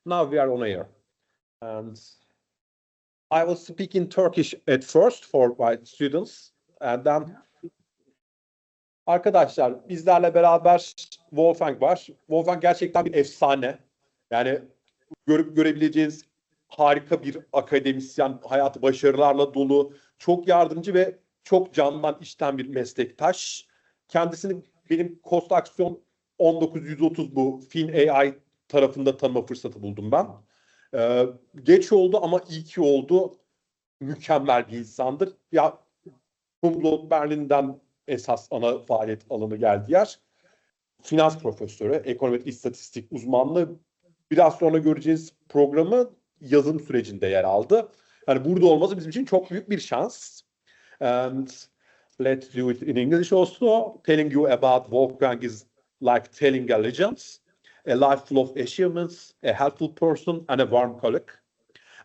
Now we are on air. And I will speak in Turkish at first for my students. And then arkadaşlar bizlerle beraber Wolfgang var. Wolfgang gerçekten bir efsane. Yani görüp görebileceğiniz harika bir akademisyen, hayatı başarılarla dolu, çok yardımcı ve çok candan işten bir meslektaş. Kendisini benim Cost Aksiyon 1930 bu Fin AI tarafında tanıma fırsatı buldum ben. Geç oldu ama iyi ki oldu. Mükemmel bir insandır. Ya Humboldt Berlin'den esas ana faaliyet alanı geldi yer. Finans profesörü, ekonometri istatistik uzmanlığı. Biraz sonra göreceğiz programı yazım sürecinde yer aldı. Yani burada olması bizim için çok büyük bir şans. And let's do it in English also. Telling you about Wolfgang is like telling a legend, a life full of achievements, a helpful person, and a warm colleague.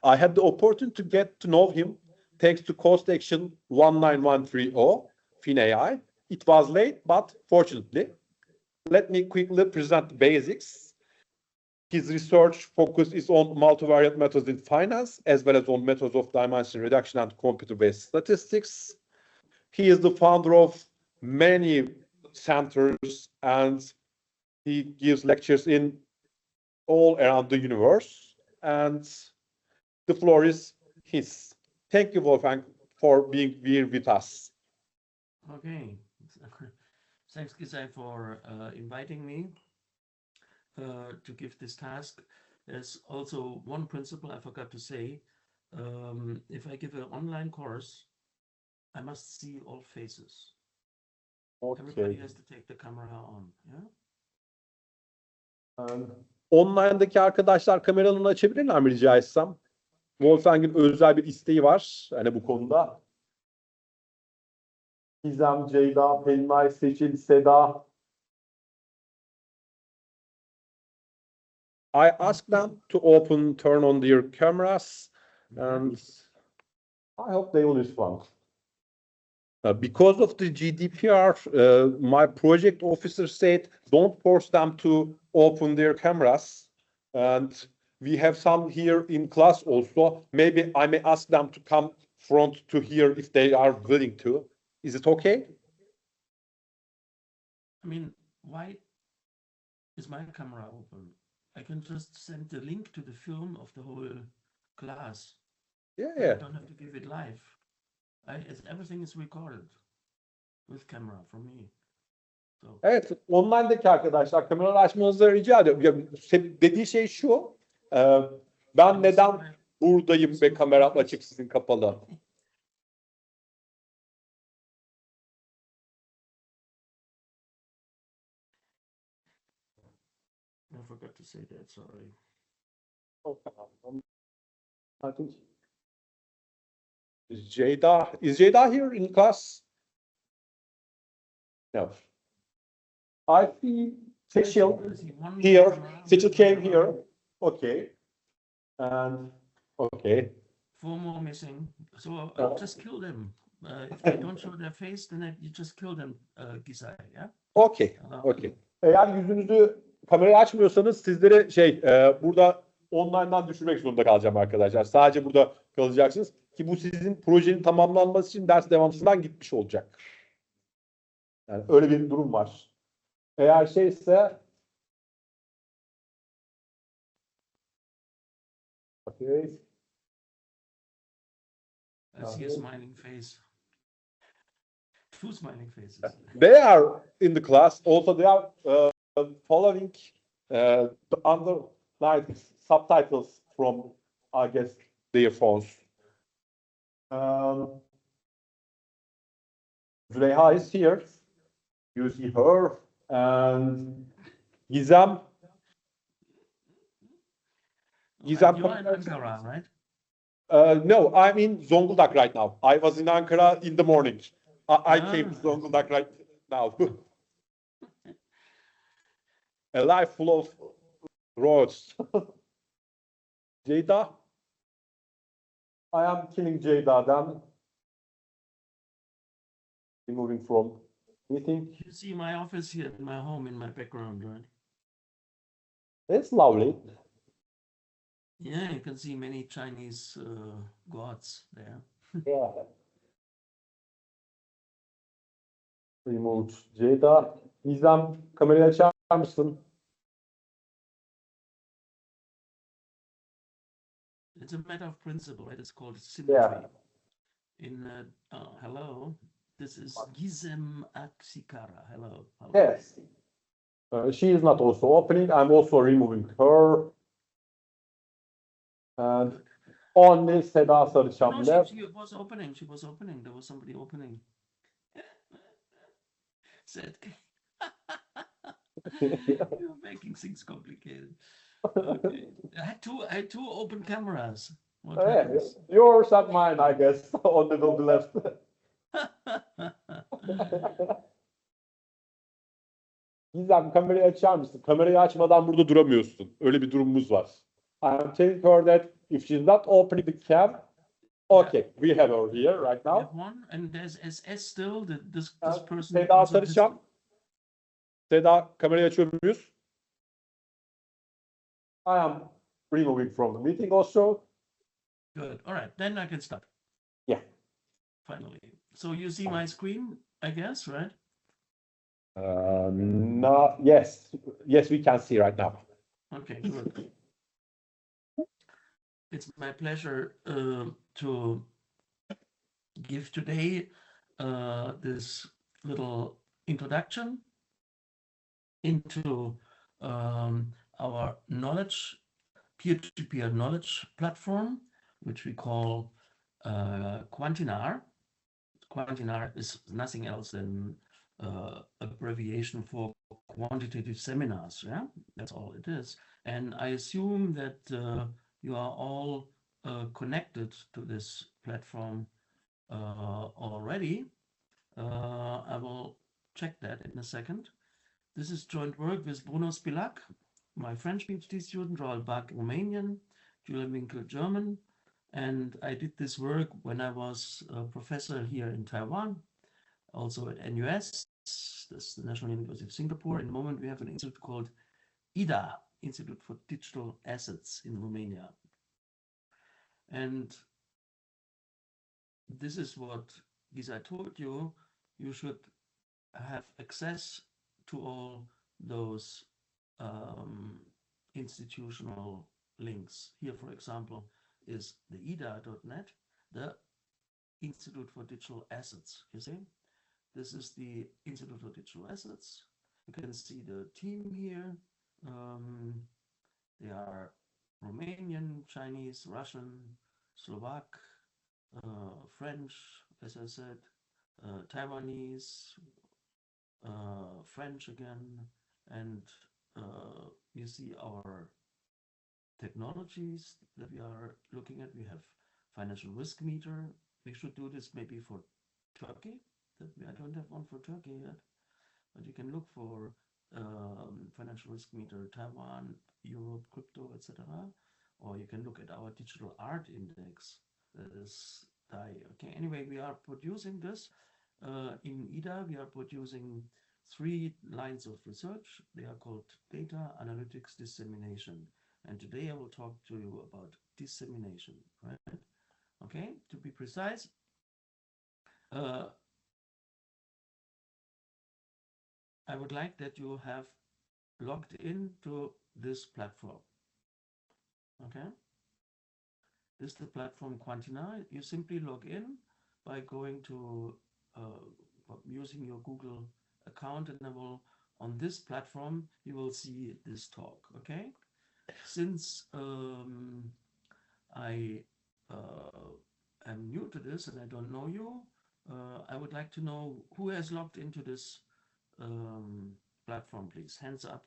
I had the opportunity to get to know him thanks to Cost Action 19130, FinAI. It was late, but fortunately, let me quickly present the basics. His research focus is on multivariate methods in finance, as well as on methods of dimension reduction and computer-based statistics. He is the founder of many centers, and he gives lectures in all around the universe. And the floor is his. Thank you, Wolfgang, for being here with us. Okay. Thanks, Gisai, for inviting me to give this task. There's also one principle I forgot to say. If I give an online course, I must see all faces. Okay. Everybody has to take the camera on. Yeah? Online'daki arkadaşlar kameralarını açabilirler mi rica etsem? Wolfgang'in özel bir isteği var hani bu konuda. Gizem, Ceyda, Pelinay, Seçil, Seda. I asked them to turn on their cameras, and I hope they will respond. Because of the GDPR, my project officer said, don't force them to open their cameras. And we have some here in class also. Maybe I may ask them to come front to here if they are willing to. Is it okay? I mean, why is my camera open? I can just send the link to the film of the whole class. Yeah. I don't have to give it live. Everything is recorded with camera from me. So. Evet, online'daki arkadaşlar kameraları açmanızı rica ediyorum. Dediği şey şu, ben neden buradayım ve kameram açık sizin kapalı? I forgot to say that, sorry. I think is Jada here in class? No. I see Seçil here. Seçil came here. Okay. And okay. 4 more missing. So just kill them. If they don't show their face, then you just kill them, Gisai, yeah? Okay. Okay. Eğer yüzünüzü kamerayı açmıyorsanız sizlere burada online'dan düşürmek zorunda kalacağım arkadaşlar. Sadece burada kalacaksınız ki bu sizin projenin tamamlanması için ders devamsızdan gitmiş olacak. Yani öyle bir durum var. Eğer şeyse okay. I see a smiling face. 2 smiling faces. They are in the class. Also, they are following the underlined subtitles from, I guess, their phones. Züleyha is here. You see her. And Gizem. You're in Ankara, right? No, I'm in Zonguldak right now. I was in Ankara in the morning. I came to Zonguldak right now. A life full of roads. Jada? I am killing Jada then. Moving from anything. You see my office here, my home in my background, right? It's lovely. Yeah, you can see many Chinese gods there. Yeah. Remote. Ceyda, Nizam kamerayı açar mısın? It's a matter of principle, right? It's called symmetry. Yeah. Hello, this is Gizem Aksikara. Hello. Yes. She is not also opening. I'm also removing her. And only Seda Sarıçam No, left. she was opening. She was opening. There was somebody opening. Said, you're making things complicated. Okay. I had two open cameras. What happens? Yours and mine, I guess, on the left. Gizem kamerayı açar mısın? Kamerayı açmadan burada duramıyorsun. Öyle bir durumumuz var. I'm telling her that if she's not opening the cam, okay, we have her here right We now. have one, and there's SS still. This person. Seda also Sarıçam. Seda kamerayı açıyor muyuz? I am removing from the meeting also. Good. All right, then I can start. Yeah. Finally. So you see my screen, I guess, right? No, yes, we can see right now. Okay, good. It's my pleasure to give today this little introduction into our knowledge, peer-to-peer knowledge platform, which we call Quantinar. Quantinar is nothing else than abbreviation for quantitative seminars. Yeah, that's all it is. And I assume that you are all connected to this platform already. I will check that in a second. This is joint work with Bruno Spilak, my French PhD student, Raoul Bach, Romanian, Julian Winkel, German. And I did this work when I was a professor here in Taiwan, also at NUS, that's the National University of Singapore. In the moment, we have an institute called IDA, Institute for Digital Assets in Romania. And this is what Giza told you. You should have access to all those institutional links. Here, for example, is the ida.net, the Institute for Digital Assets. You see, this is the Institute for Digital Assets. You can see the team here. They are Romanian, Chinese, Russian, Slovak, French, as I said, Taiwanese, French again, and you see our technologies that we are looking at. We have financial risk meter. We should do this maybe for Turkey. I don't have one for Turkey yet, but you can look for financial risk meter, Taiwan, Europe, crypto, etc. Or you can look at our digital art index. That is DAI. Okay. Anyway, we are producing this. In IDA, we are producing 3 lines of research. They are called data, analytics, dissemination. And today I will talk to you about dissemination, right? Okay, to be precise, I would like that you have logged into this platform. Okay, this is the platform Quantina. You simply log in by going to using your Google account, and I will, on this platform, you will see this talk. Okay, since I am new to this and I don't know you, I would like to know who has logged into this platform, please. Hands up.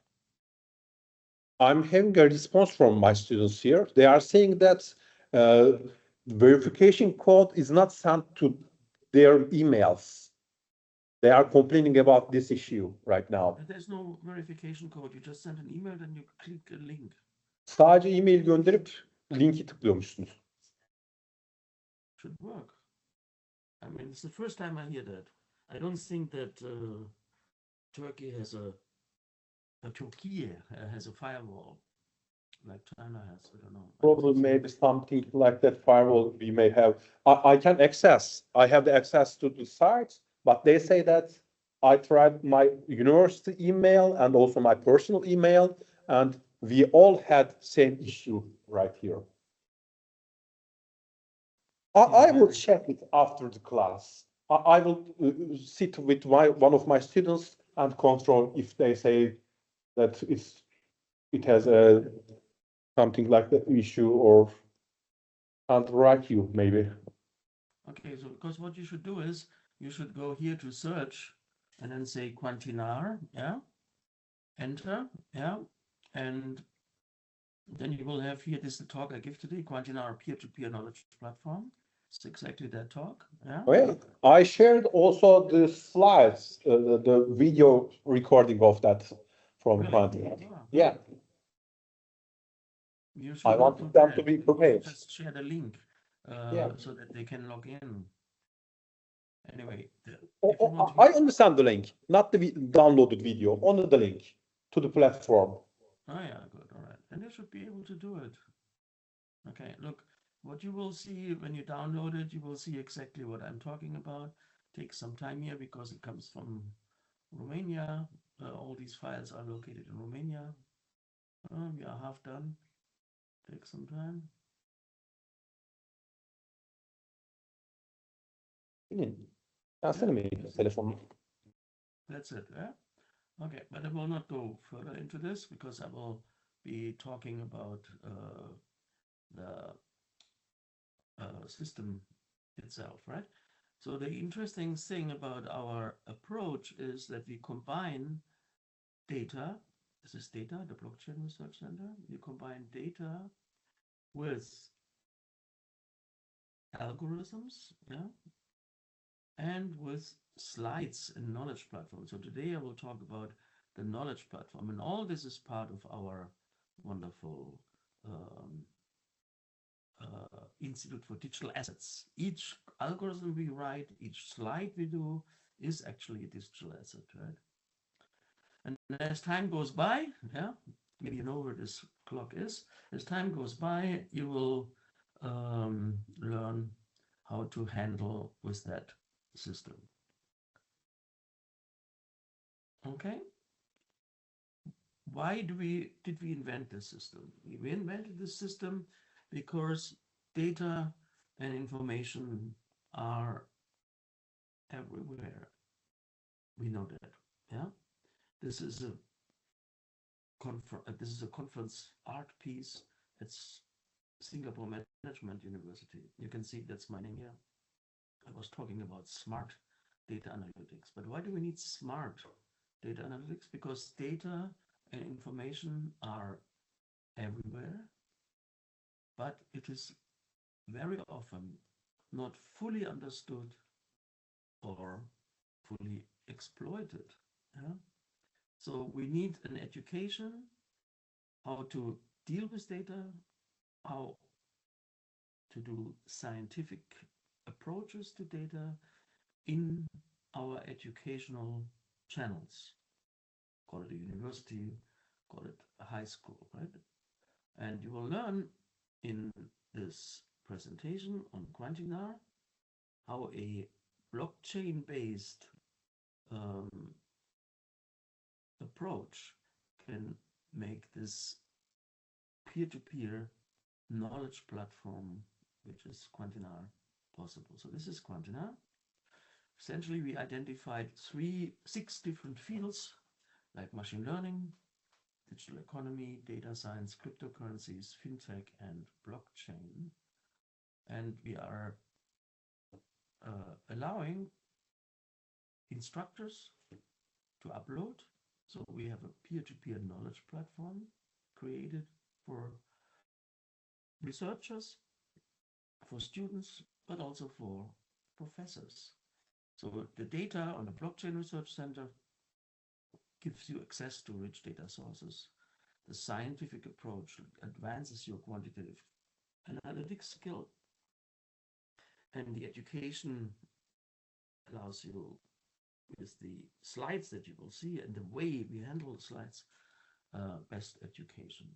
I'm having a response from my students here. They are saying that verification code is not sent to their emails. They are complaining about this issue right now. There's no verification code. You just send an email and you click a link. Sadece e-mail gönderip linki tıklıyormuşsunuz. Should work. I mean, it's the first time I hear that. I don't think that Turkey has a firewall. like China has. I don't know. Probably maybe something like that firewall we may have. I can access, I have the access to the sites, but they say that I tried my university email and also my personal email, and we all had same issue right here. I will check it after the class. I will sit with one of my students and control if they say that it has a something like the issue or can't write you maybe. Okay, so because what you should do is you should go here to search and then say Quantinar, yeah, enter, yeah, and then you will have here, this is the talk I give today, Quantinar peer-to-peer knowledge platform. It's exactly that talk, yeah. Okay. I shared also the slides, the video recording of that from Really? Quantum. Ah, Yeah, you I should not do wanted them to that. be You should prepared. just share the link Yeah. so that they can log in. Anyway, Oh, if you want to I get, understand the link, not the downloaded video, only the link to the platform. oh yeah, good, all right. Then you should be able to do it. Okay, look, what you will see when you download it, you will see exactly what I'm talking about. Takes some time here because it comes from Romania. All these files are located in Romania. We are half done. Takes some time. Versene mi telefonu? That's it, yeah? Okay, but I will not go further into this because I will be talking about the system itself, right? So the interesting thing about our approach is that we combine data. This is data, the Blockchain Research Center. You combine data with algorithms, yeah, and with slides and knowledge platform. So today I will talk about the knowledge platform, and all this is part of our wonderful Institute for Digital Assets. Each algorithm we write, each slide we do is actually a digital asset, right? And as time goes by, yeah, maybe you know where this clock is. As time goes by, you will learn how to handle with that system. Okay. Why did we invent this system? We invented this system because data and information are everywhere. We know that. Yeah. This is a conference art piece. It's Singapore Management University. You can see that's my name here. I was talking about smart data analytics. But why do we need smart data analytics? Because data and information are everywhere, but it is very often not fully understood or fully exploited. Yeah? So we need an education, how to deal with data, how to do scientific approaches to data in our educational channels. Call it a university, call it a high school, right? And you will learn in this presentation on Quantinar how a blockchain-based approach can make this peer-to-peer knowledge platform, which is Quantinar, possible. So this is Quantinar. Essentially, we identified six different fields like machine learning, digital economy, data science, cryptocurrencies, fintech, and blockchain. And we are allowing instructors to upload. So we have a peer-to-peer knowledge platform created for researchers, for students, but also for professors. So the data on the Blockchain Research Center gives you access to rich data sources. The scientific approach advances your quantitative analytics skill, and the education allows you, with the slides that you will see and the way we handle the slides, best education.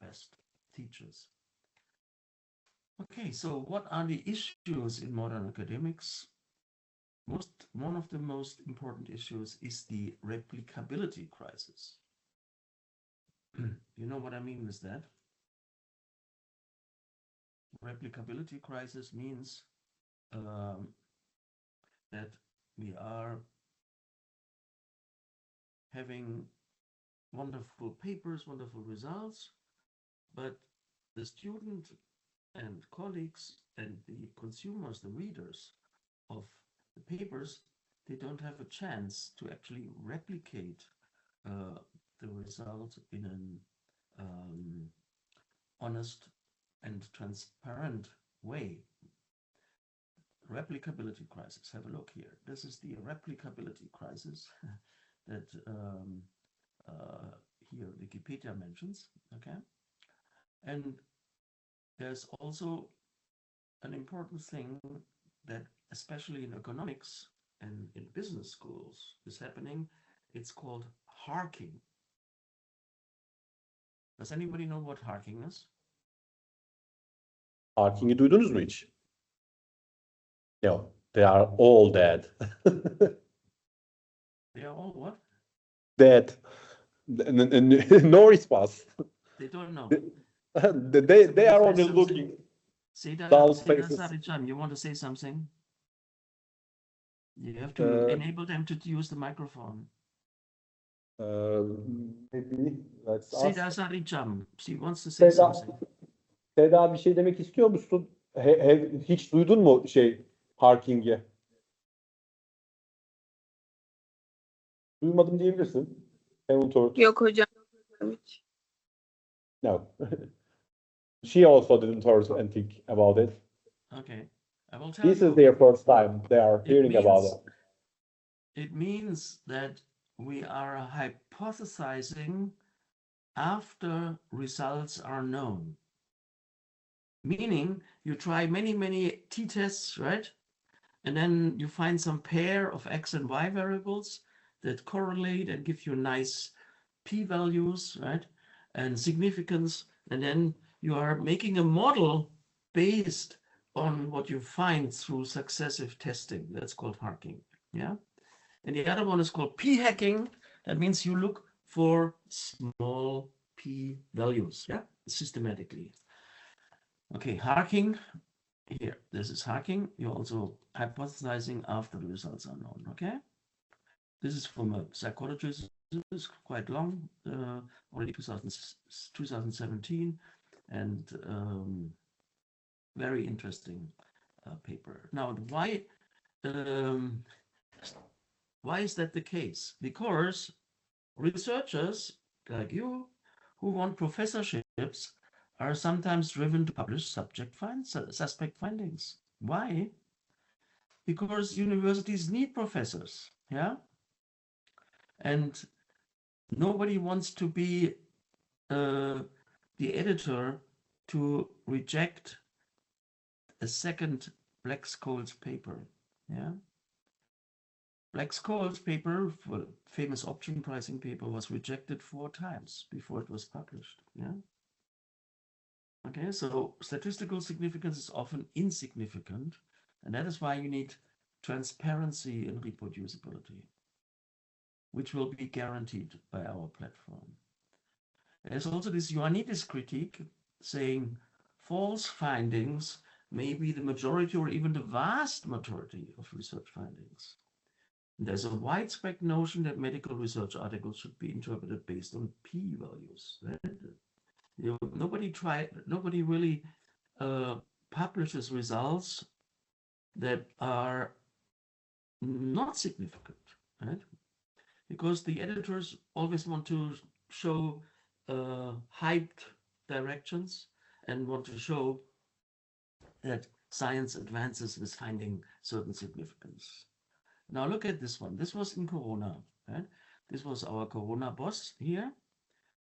best teachers. Okay, so what are the issues in modern academics? One of the most important issues is the replicability crisis. You know what I mean with that? Replicability crisis means that we are having wonderful papers, wonderful results, but the student and colleagues and the consumers, the readers of the papers, they don't have a chance to actually replicate the result in an honest and transparent way. Replicability crisis. Have a look here. This is the replicability crisis that here Wikipedia mentions. Okay, and there's also an important thing that, especially in economics and in business schools, is happening. It's called harking. Does anybody know what harking is? Harking'i duydunuz mu hiç? No, they are all dead. They are all what? Dead. No response. They don't know. They are only looking. Dull faces. Sarijam, you want to say something? You have to enable them to use the microphone. Maybe let's Seda ask. Sarijam, she wants to say something. Seda bir şey demek istiyor musun? Hiç duydun mu Harking'i? Duymadım diyebilirsin. Yok hocam. Hiç. No. She also didn't hear anything about it. Okay. I will tell This you. is their first time they are hearing about it. It means that we are hypothesizing after results are known. Meaning you try many t-tests, right? And then you find some pair of x and y variables that correlate and give you nice p-values, right? And significance. And then you are making a model based on what you find through successive testing. That's called harking, yeah? And the other one is called p-hacking. That means you look for small p values, yeah, systematically. Okay, harking, here, this is harking. You're also hypothesizing after the results are known, okay? This is from a psychologist. This is quite long, already 2017, and very interesting paper. Now, why is that the case? Because researchers like you who want professorships are sometimes driven to publish suspect findings. Why? Because universities need professors, yeah? And nobody wants to be the editor to reject a second Black-Scholes paper, yeah? Black-Scholes paper, famous option pricing paper, was rejected 4 times before it was published, yeah? Okay, so statistical significance is often insignificant, and that is why you need transparency and reproducibility, which will be guaranteed by our platform. There's also this Ioannidis critique saying false findings may be the majority or even the vast majority of research findings. There's a widespread notion that medical research articles should be interpreted based on p-values. Nobody really publishes results that are not significant, right? Because the editors always want to show hyped directions and want to show that science advances with finding certain significance. Now look at this one. This was in Corona, right? This was our Corona boss here.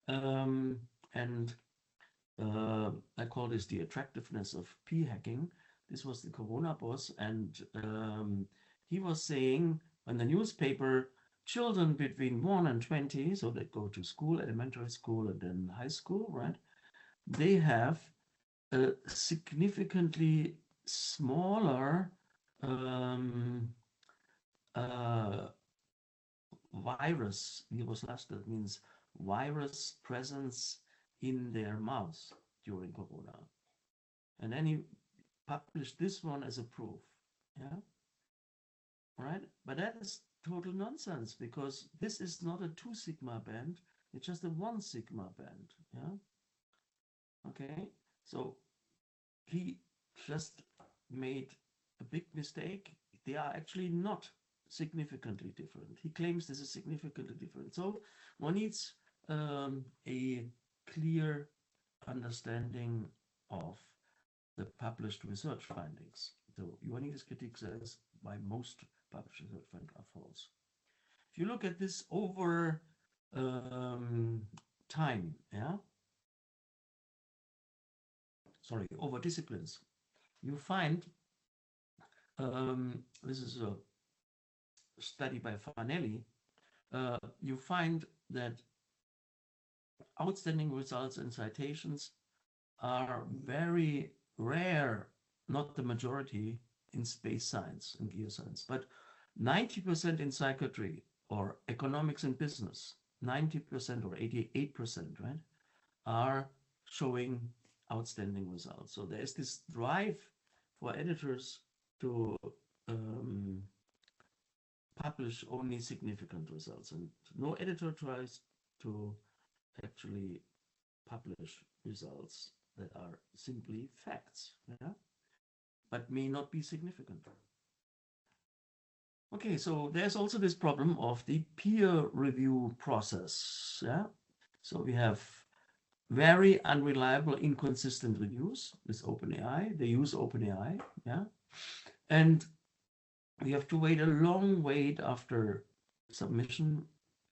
And I call this the attractiveness of p-hacking. This was the Corona boss, and he was saying in the newspaper, children between 1 and 20, so they go to school, elementary school, and then high school, right? they have a significantly smaller virus, that means virus presence in their mouse during Corona. And then he published this one as a proof. Yeah. Right. But that is total nonsense because this is not a 2 sigma band. It's just a 1 sigma band. Yeah. Okay. So he just made a big mistake. They are actually not significantly different. He claims this is significantly different. So one needs a clear understanding of the published research findings. So Ioannidis' critique says why most published research findings are false. If you look at this over time, yeah, sorry, over disciplines, you find this is a study by Farnelli. You find that outstanding results in citations are very rare, not the majority in space science and geoscience, but 90% in psychiatry or economics and business, 90% or 88%, right, are showing outstanding results. So there's this drive for editors to publish only significant results, and no editor tries to actually publish results that are simply facts, yeah, but may not be significant. Okay, so there's also this problem of the peer review process, yeah. So we have very unreliable, inconsistent reviews with OpenAI. They use OpenAI, yeah, and we have to wait a long wait after submission,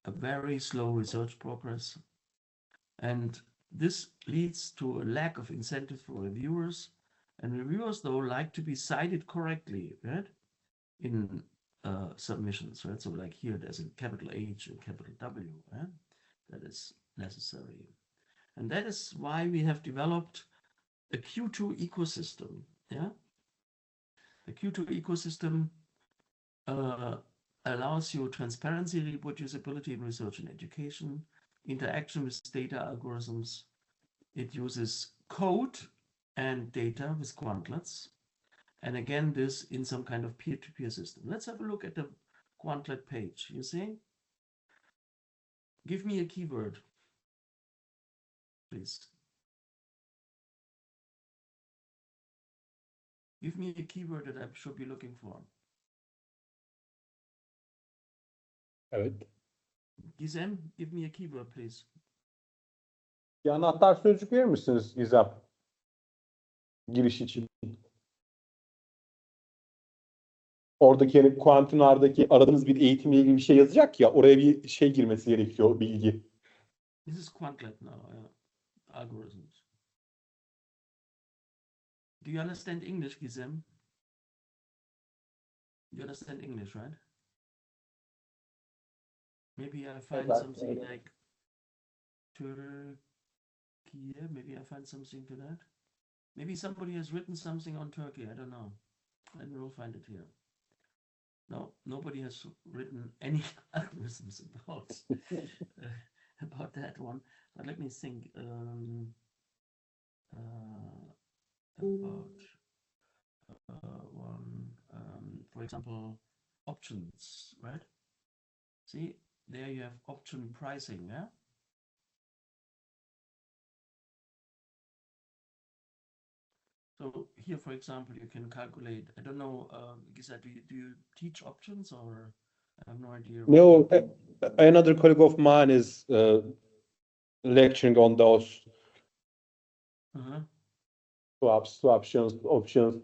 a very slow research progress, and this leads to a lack of incentive for reviewers. And reviewers, though, like to be cited correctly, right, in submissions, right? So like here, there's a capital H and capital W, right? That is necessary. And that is why we have developed a Q2 ecosystem, yeah? The Q2 ecosystem allows you transparency, reproducibility in research and education, interaction with data algorithms. It uses code and data with quantlets. And again, this in some kind of peer-to-peer system. Let's have a look at the quantlet page. You see? Give me a keyword, please. Give me a keyword that I should be looking for. Evet. Gizem, give me a keyword, please. Bir anahtar sözcük verir misiniz Gizem? Giriş için. Oradaki yani Quantinar'daki aradığınız bir eğitimle ilgili bir şey yazacak ya, oraya bir şey girmesi gerekiyor, bilgi. This is quantlet now, algorithms. Do you understand English, Gizem? You understand English, right? Maybe I find something like Turkey. Maybe I find something to that. Maybe somebody has written something on Turkey. I don't know. I will find it here. No, nobody has written any algorithms about that one. But let me think about one. For example, options, right? See, there you have option pricing, yeah? So here, for example, you can calculate, I don't know, Gisa, do you teach options, or I have no idea? No, another colleague of mine is lecturing on those swaptions, options.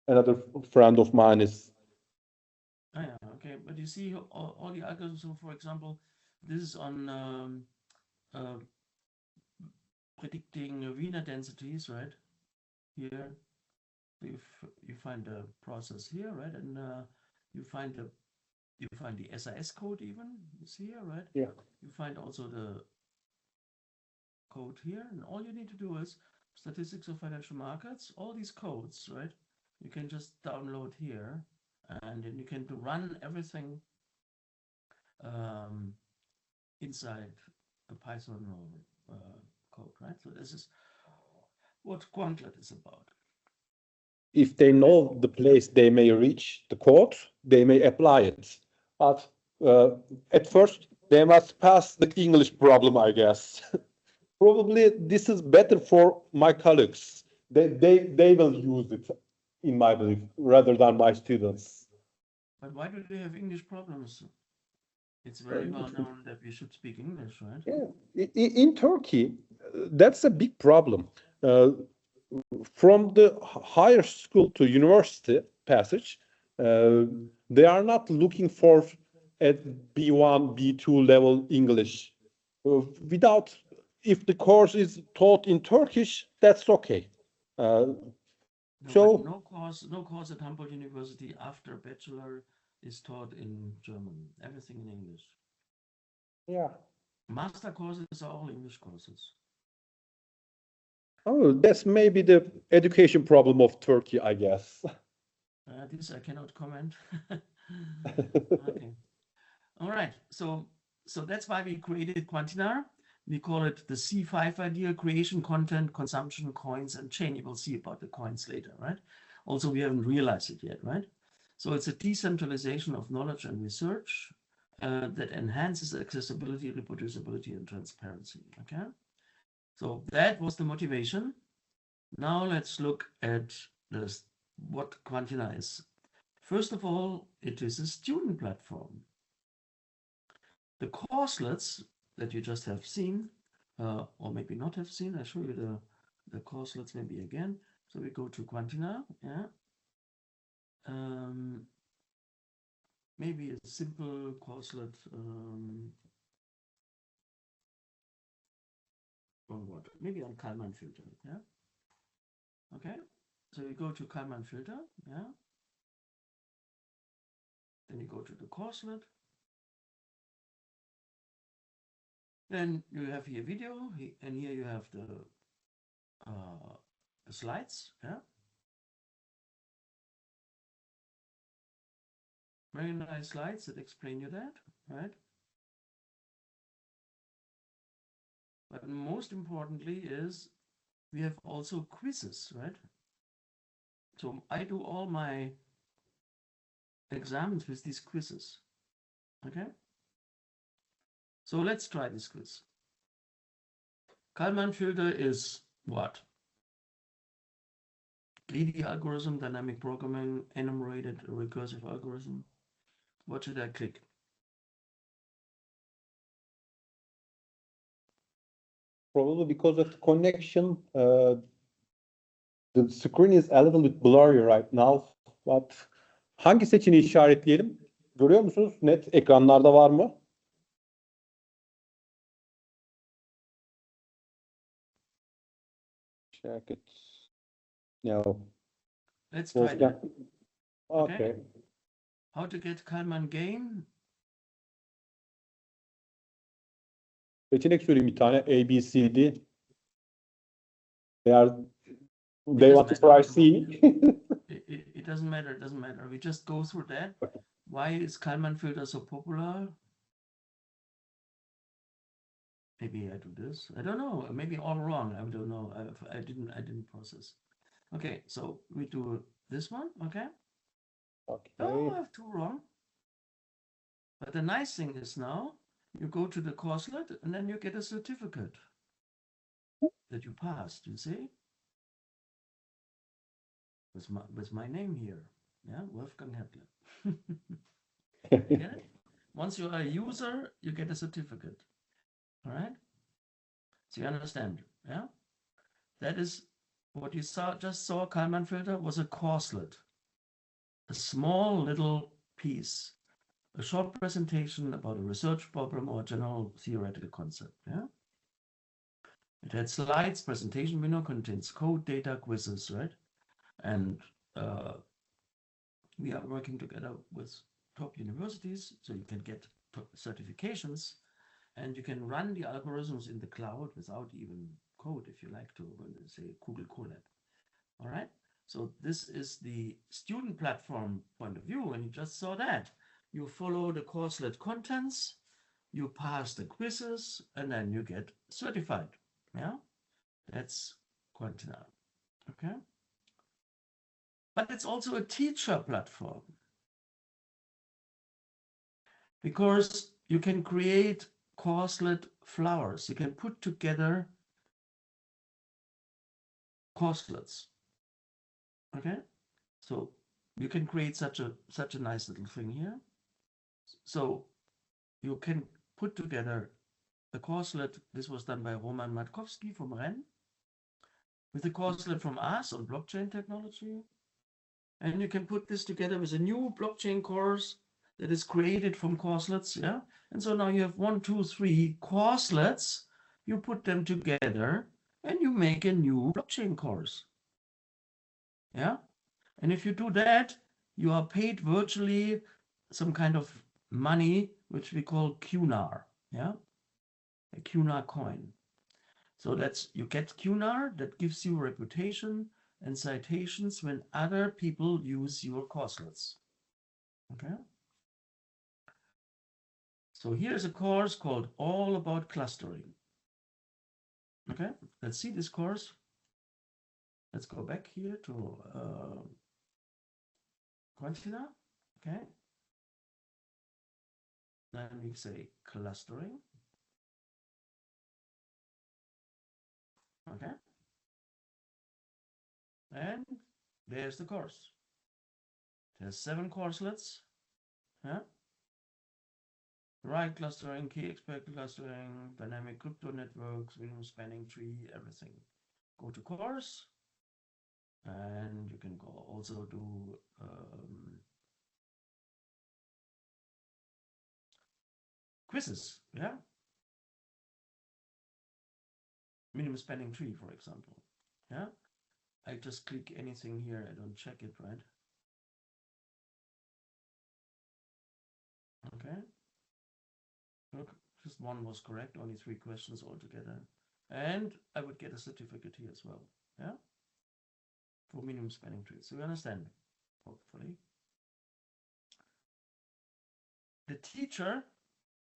Another friend of mine is. Oh, yeah, okay, but you see all the algorithms. So, for example, this is on predicting Wiener densities, right? Here, you find the process here, right? And you find the SIS code even. You see here, right? Yeah. You find also the code here, and all you need to do is statistics of financial markets, all these codes, right? You can just download here, and then you can run everything inside a Python or code, right? So this is what Quantlet is about. If they know the place they may reach the code, they may apply it. But at first, they must pass the English problem, I guess. Probably this is better for my colleagues. They will use it, in my belief, rather than my students. But why do they have English problems? It's very well known that we should speak English, right? Yeah. In Turkey, that's a big problem. From the higher school to university passage, they are not looking for at B1, B2 level English. Without, if the course is taught in Turkish, that's okay. So no course at Humboldt University after bachelor is taught in German. Everything in English. yeah. Master courses are all English courses. Oh, that's maybe the education problem of Turkey, I guess. This I cannot comment. Okay. All right. So that's why we created Quantinar. We call it the C5 idea: creation, content, consumption, coins, and chain. You will see about the coins later, right? Also, we haven't realized it yet, right? So it's a decentralization of knowledge and research that enhances accessibility, reproducibility, and transparency. Okay. So that was the motivation. Now let's look at what Quantinar is. First of all, it is a student platform. The courselets that you just have seen, or maybe not have seen, I'll show you the courselets maybe again. So we go to Quantinar, yeah. Maybe a simple courselet. What? Maybe on Kalman filter, yeah. Okay, so you go to Kalman filter, yeah. Then you go to the courselet. Then you have here video, and here you have the slides, yeah. Very nice slides that explain you that, right? But most importantly is we have also quizzes, right? So I do all my exams with these quizzes, okay? So let's try this quiz. Kalman filter is what? Greedy algorithm, dynamic programming, enumerated recursive algorithm. What should I click? Probably because of the connection, the screen is a little bit blurry right now. But hangi seçeneği işaretleyelim? Görüyor musunuz? Net ekranlarda var mı? Check it. No. Let's try that. Okay. How to get Kalman game? Seçenek söyleyeyim bir tane. A, B, C, D. They want to try C. It doesn't matter. It doesn't matter. We just go through that. Why is Kalman filter so popular? Maybe I do this. I don't know. Maybe all wrong. I don't know. I didn't process. Okay, so we do this one. Okay. Oh, I have two wrong. But the nice thing is now you go to the courselet and then you get a certificate that you passed. You see, with my name here. Yeah, Wolfgang Hettler. You get it? Once you are a user, you get a certificate. All right. So you understand, yeah? That is what you just saw. Kalman filter was a courselet, a small little piece, a short presentation about a research problem or a general theoretical concept, yeah? It had slides, presentation window, contains code, data, quizzes, right? And we are working together with top universities, so you can get top certifications and you can run the algorithms in the cloud without even code if you like to, say Google Colab. All right. So this is the student platform point of view, and you just saw that. You follow the courselet contents, you pass the quizzes, and then you get certified. Yeah, that's Quantina. Okay. But it's also a teacher platform, because you can create courselet flowers. You can put together courselets. Okay, so you can create such a nice little thing here. So you can put together the courselet. This was done by Roman Matkowski from Rennes, with the courselet from us on blockchain technology. And you can put this together with a new blockchain course that is created from courselets. Yeah. And so now you have 1, 2, 3 courselets. You put them together and you make a new blockchain course. Yeah. And if you do that, you are paid virtually some kind of money, which we call QNAR. Yeah. A QNAR coin. So that's, you get QNAR, that gives you reputation and citations when other people use your courselets. Okay. So here's a course called All About Clustering. Okay, let's see this course. Let's go back here to Quantina. Okay. Then we say clustering. Okay. And there's the course. There's 7 courselets. Yeah. Right clustering, key expert clustering, dynamic crypto networks, minimum spanning tree, everything. Go to course, and you can go also do quizzes. Yeah. Minimum spanning tree, for example. Yeah. I just click anything here. I don't check it, right? Okay. Look, just one was correct, only 3 questions altogether. And I would get a certificate here as well. Yeah. For minimum spanning trees. So you understand, hopefully. The teacher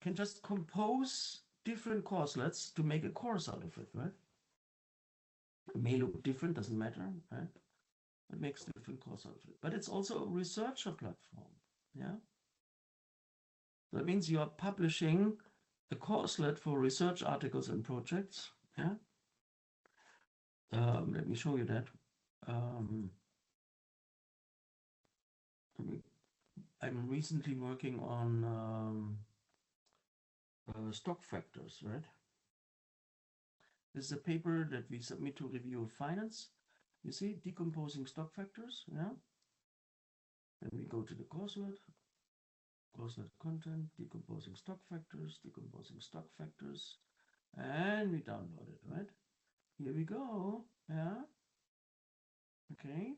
can just compose different courselets to make a course out of it, right? It may look different, doesn't matter, right? It makes different course out of it. But it's also a researcher platform. Yeah. So that means you are publishing a courselet for research articles and projects. Yeah. Let me show you that. I'm recently working on stock factors, right? This is a paper that we submit to Review of Finance. You see, decomposing stock factors. Yeah. Then we go to the courselet content, decomposing stock factors, and we download it, right? Here we go. Yeah. Okay.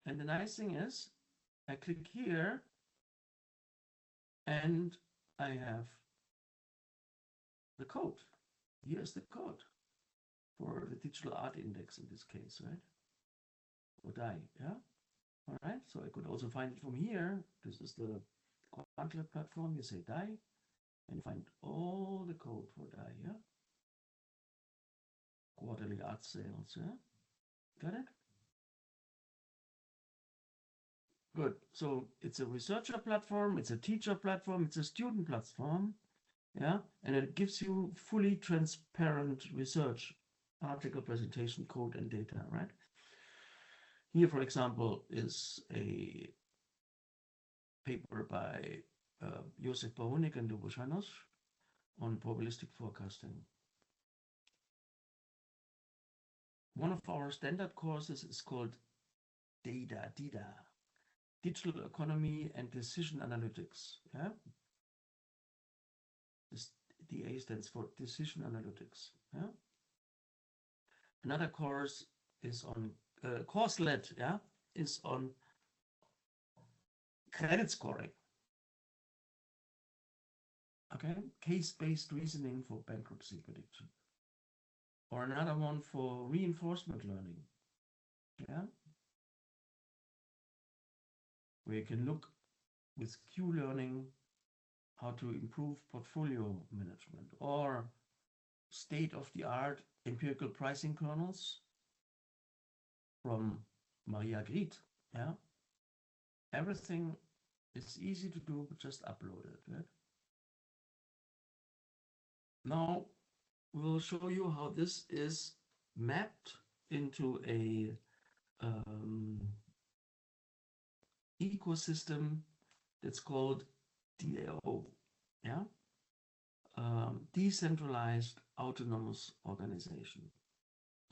And the nice thing is, I click here and I have the code. Here's the code for the digital art index in this case, right? Or DAI, yeah? All right, so I could also find it from here. This is the Quantlab platform. You say DAI and find all the code for DAI, yeah? Quarterly art sales, yeah? Got it? Good. So it's a researcher platform, it's a teacher platform, it's a student platform, yeah? And it gives you fully transparent research, article presentation, code, and data, right? Here, for example, is a paper by Josef Bahonik and Lubo Shanos on probabilistic forecasting. One of our standard courses is called DIDA, Digital Economy and Decision Analytics. Yeah? This DA stands for Decision Analytics. Yeah? Another course is on courselet, yeah, is on credit scoring. Okay, case-based reasoning for bankruptcy prediction. Or another one for reinforcement learning. Yeah, where you can look with Q-learning how to improve portfolio management, or state-of-the-art empirical pricing kernels from Maria Griet. Yeah, everything is easy to do, but just upload it. Right? Now we'll show you how this is mapped into a ecosystem that's called DAO. Yeah, decentralized autonomous organization.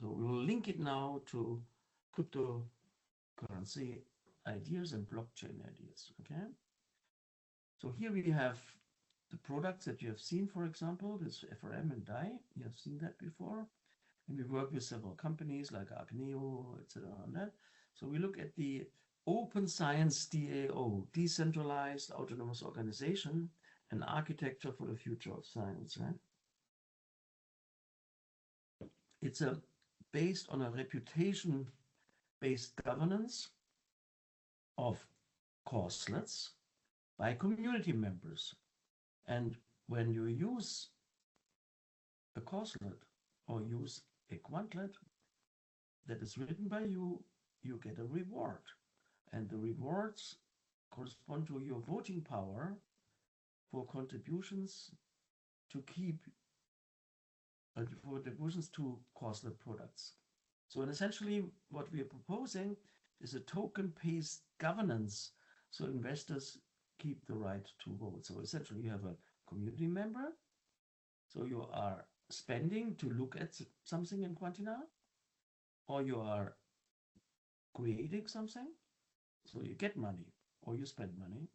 So we will link it now to cryptocurrency ideas and blockchain ideas. Okay. So here we have the products that you have seen, for example, this FRM and DAI. You have seen that before. And we work with several companies like Agneo, etc. on that. So we look at the Open Science DAO, Decentralized Autonomous Organization, an architecture for the future of science. Right? It's based on a reputation-based governance of courselets by community members. And when you use a courselet or use a quantlet that is written by you, you get a reward. And the rewards correspond to your voting power for contributions to keep for contributions to courselet products. So essentially what we are proposing is a token-based governance so investors keep the right to vote. So essentially you have a community member, so you are spending to look at something in Quantina, or you are creating something, so you get money or you spend money.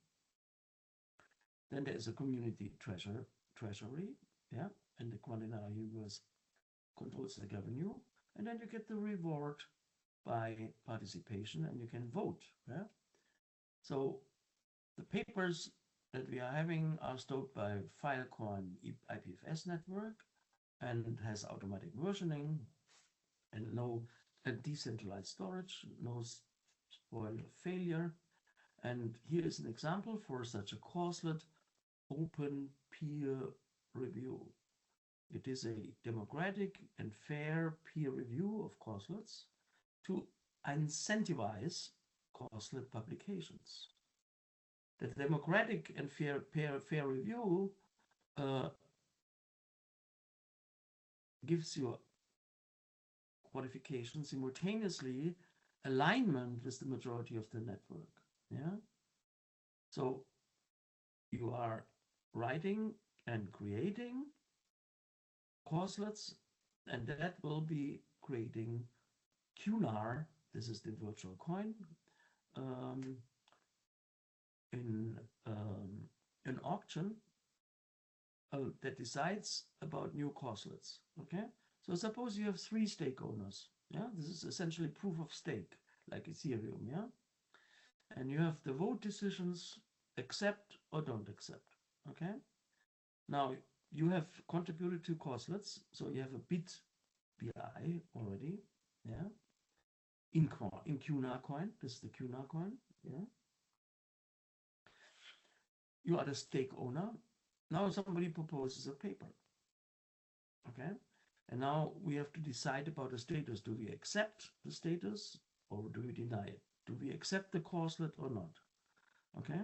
Then there is a community treasury, yeah, and the Quantina universe controls the revenue, and then you get the reward by participation, and you can vote. Yeah. So the papers that we are having are stored by Filecoin IPFS network and has automatic versioning and no decentralized storage, no spoil failure. And here is an example for such a courselet open peer review. It is a democratic and fair peer review of courselets to incentivize courselet publications. The democratic and fair review gives you qualification simultaneously alignment with the majority of the network. Yeah. So you are writing and creating courselets, and that will be creating QNAR. This is the virtual coin in an auction that decides about new courselets. Okay, so suppose you have 3 stake owners. Yeah, this is essentially proof of stake, like Ethereum. Yeah, and you have the vote decisions: accept or don't accept. Okay, now you have contributed to courselets, so you have a bit BI already. Yeah, in QNAR coin. This is the QNAR coin. Yeah. You are the stake owner. Now somebody proposes a paper. Okay. And now we have to decide about the status. Do we accept the status or do we deny it? Do we accept the courselet or not? Okay.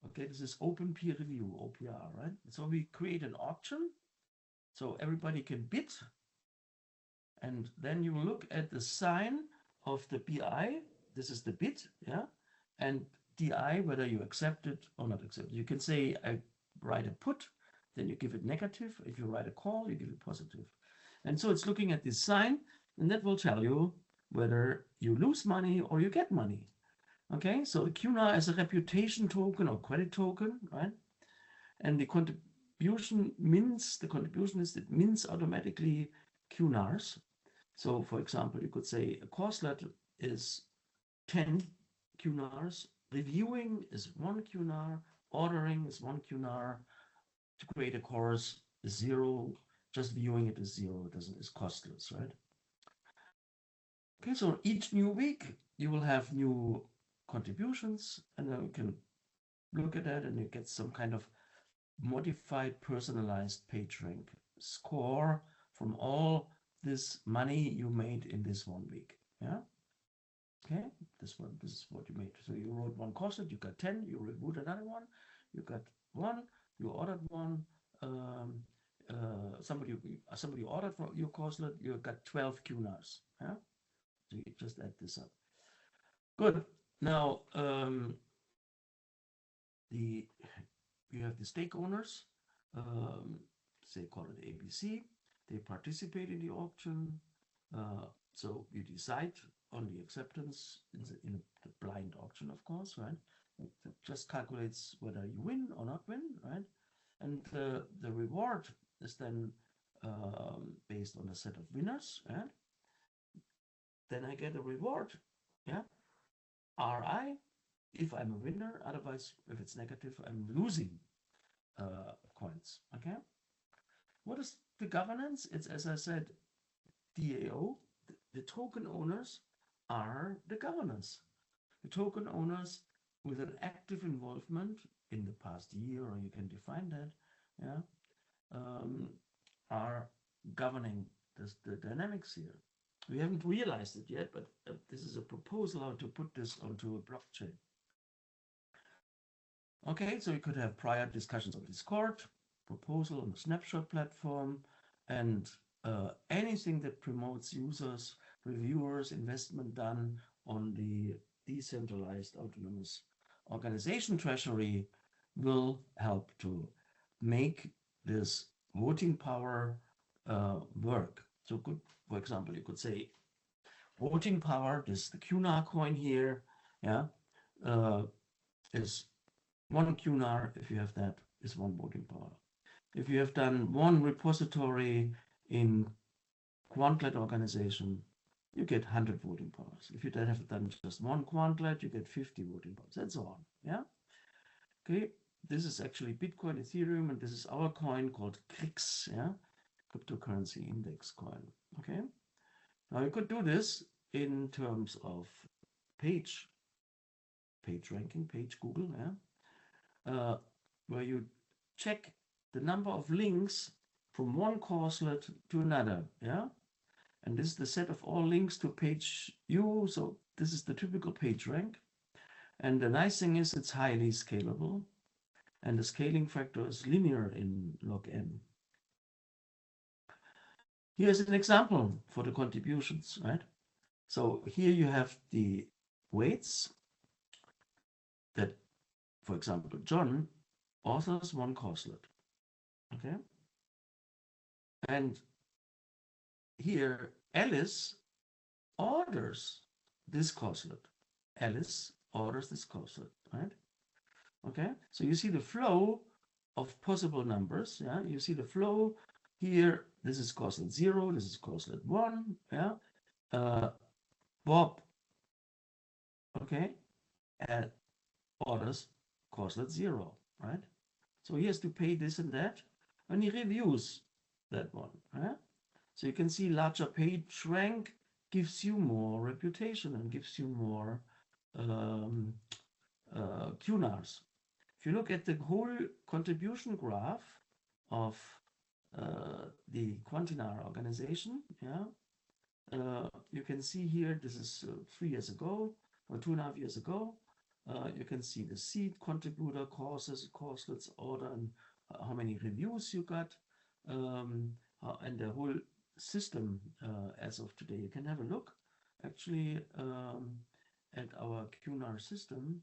Okay, this is open peer review, OPR, right? So we create an auction so everybody can bid. And then you look at the sign of the BI. This is the bid, yeah? And DI, whether you accept it or not accept it. You can say, I write a put, then you give it negative. If you write a call, you give it positive. And so it's looking at this sign, and that will tell you whether you lose money or you get money. Okay, so QNAR is a reputation token or credit token, right? And the contribution mints, it mints automatically QNARs. So for example, you could say a courselet is 10 QNARs, reviewing is 1 QNAR, ordering is 1 QNAR, to create a course is zero. Just viewing it is zero. It doesn't, is costless, right? Okay, so each new week you will have new contributions, and then you can look at that and you get some kind of modified personalized PageRank score from all this money you made in this 1 week. Yeah. Okay, this is what you made. So you wrote one courselet, you got 10, you reboot another one, you got 1, you ordered 1, somebody ordered for your courselet, you got 12 QNAs. Yeah. So you just add this up. Good. Now you have the stake owners, say call it ABC. They participate in the auction. So you decide on the acceptance in a blind auction, of course, right? It just calculates whether you win or not win, right? And the reward is then based on a set of winners, right? Then I get a reward, yeah, RI, if I'm a winner. Otherwise, if it's negative, I'm losing coins, okay? What is the governance? It's, as I said, DAO. The token owners are the governance. The token owners with an active involvement in the past year, or you can define that, yeah, are governing the dynamics here. We haven't realized it yet, but this is a proposal how to put this onto a blockchain. Okay, so you could have prior discussions on Discord, proposal on the snapshot platform, and anything that promotes users, reviewers, investment done on the decentralized autonomous organization treasury will help to make this voting power work. So good, for example, you could say voting power, this the QNAR coin here, yeah, is 1 QNAR. If you have that, is 1 voting power. If you have done 1 repository in Quantlet organization, you get 100 voting powers. If you have done just 1 Quantlet, you get 50 voting powers, and so on. Yeah. Okay. This is actually Bitcoin, Ethereum, and this is our coin called CRIX. Yeah, cryptocurrency index coin. Okay. Now you could do this in terms of page ranking, page Google. Yeah. Where you check the number of links from one courselet to another, yeah? And this is the set of all links to page U, so this is the typical page rank. And the nice thing is it's highly scalable, and the scaling factor is linear in log n. Here's an example for the contributions, right? So here you have the weights that, for example, John authors 1 courselet, okay? And here Alice orders this courselet. Alice orders this courselet, right? Okay, so you see the flow of possible numbers, yeah? You see the flow here. This is courselet 0, this is courselet 1, yeah? Bob, okay, orders courselet 0, right? So he has to pay this and that, and he reviews that one. Right? So you can see larger page rank gives you more reputation and gives you more QNARs. If you look at the whole contribution graph of the Quantinar organization, yeah, you can see here, this is 3 years ago or 2.5 years ago. You can see the seed contributor, courses, courselets, order, and how many reviews you got, and the whole system as of today. You can have a look actually at our QNAR system.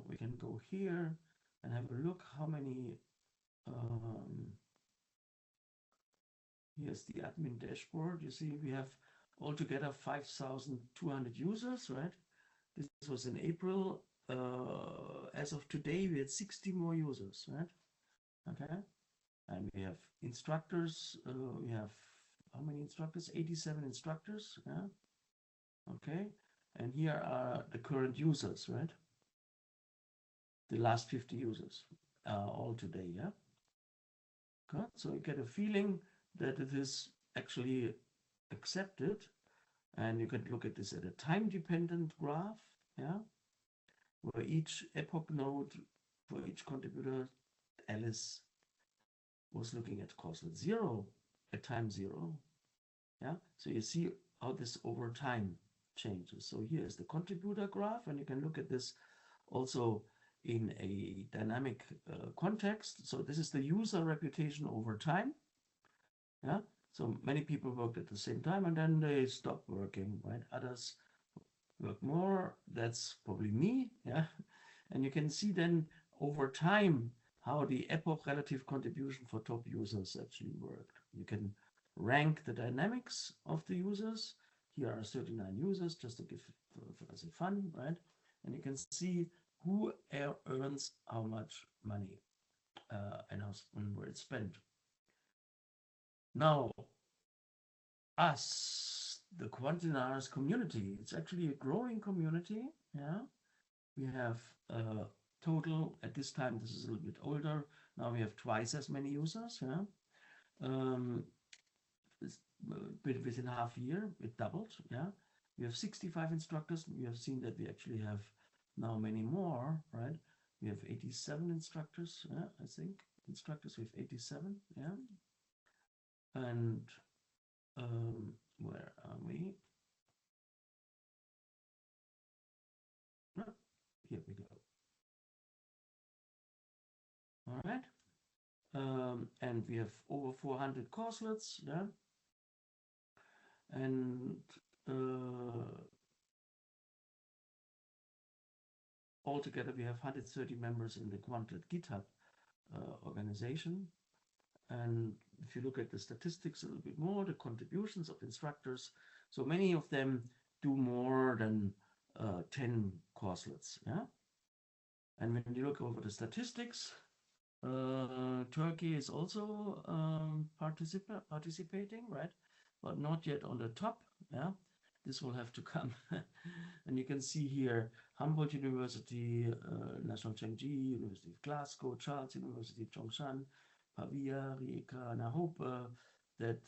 We can go here and have a look how many. Here's the admin dashboard. You see we have altogether 5,200 users, right? This was in April. As of today, we had 60 more users, right? Okay. And we have instructors. We have how many instructors? 87 instructors. Yeah. Okay. And here are the current users, right? The last 50 users all today. Yeah. Good. So you get a feeling that it is actually accepted, and you can look at this at a time-dependent graph, yeah, where each epoch node for each contributor, Alice was looking at corslet 0 at time 0, yeah. So you see how this over time changes. So here is the contributor graph, and you can look at this also in a dynamic context. So this is the user reputation over time. Yeah. So many people worked at the same time and then they stop working, right? Others work more. That's probably me. Yeah. And you can see then over time how the epoch relative contribution for top users actually worked. You can rank the dynamics of the users. Here are 39 users, just to give as a fun, right? And you can see who earns how much money and where it's spent. Now, us, the Quantinars community, it's actually a growing community. Yeah, we have total at this time. This is a little bit older. Now we have twice as many users. Yeah, within half a year it doubled. Yeah, we have 65 instructors. We have seen that we actually have now many more. Right, we have 87 instructors. Yeah, I think instructors we have 87. Yeah, and where are we? Oh, here we go. All right. And we have over 400 corselets, yeah. And altogether we have 130 members in the Quantlet GitHub organization. And if you look at the statistics a little bit more, the contributions of instructors, so many of them do more than 10 corselets, yeah. And when you look over the statistics, Turkey is also participating, right? But not yet on the top, yeah. This will have to come. And you can see here Humboldt University, National Chengji, University of Glasgow, Charles University, Zhongshan, Pavia, Rijeka, and I hope that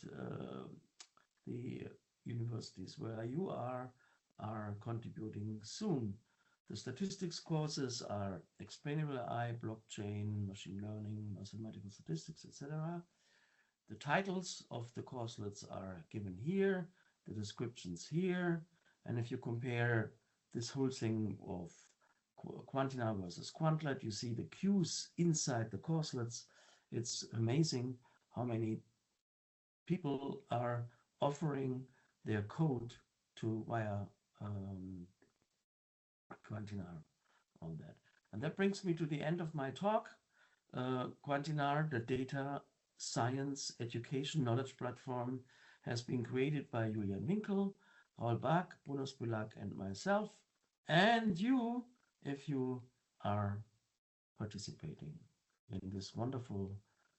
the universities where you are contributing soon. The statistics courses are explainable AI, blockchain, machine learning, mathematical statistics, etc. The titles of the courselets are given here, the descriptions here, and if you compare this whole thing of Quantinar versus Quantlet, you see the queues inside the courselets. It's amazing how many people are offering their code to via Quantinar on that. And that brings me to the end of my talk. Quantinar, the data science education knowledge platform, has been created by Julian Winkel, Paul Bach, Bruno Spilak, and myself, and you, if you are participating in this wonderful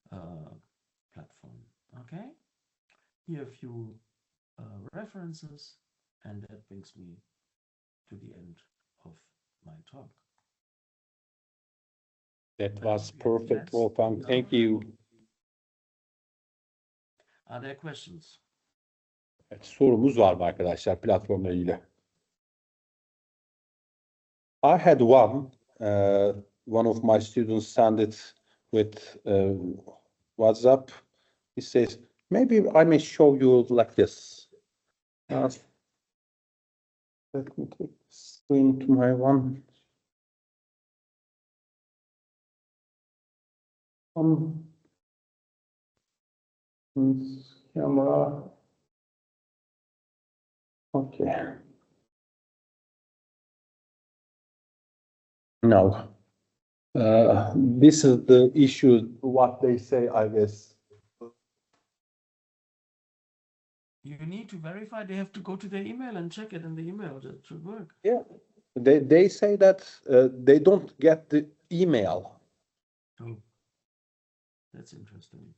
platform. Okay, here are a few references, and that brings me to the end of my talk. That was perfect, Wolfgang. Thank you. Are there questions? Evet, sorumuz var mı arkadaşlar platformla ilgili? I had one. One of my students sent it with WhatsApp. He says, maybe I may show you like this. Let me take the screen to my one. Camera. Okay. No. This is the issue, what they say, I guess. You need to verify. They have to go to their email and check it in the email. That should work. Yeah. They say that they don't get the email. Oh, that's interesting.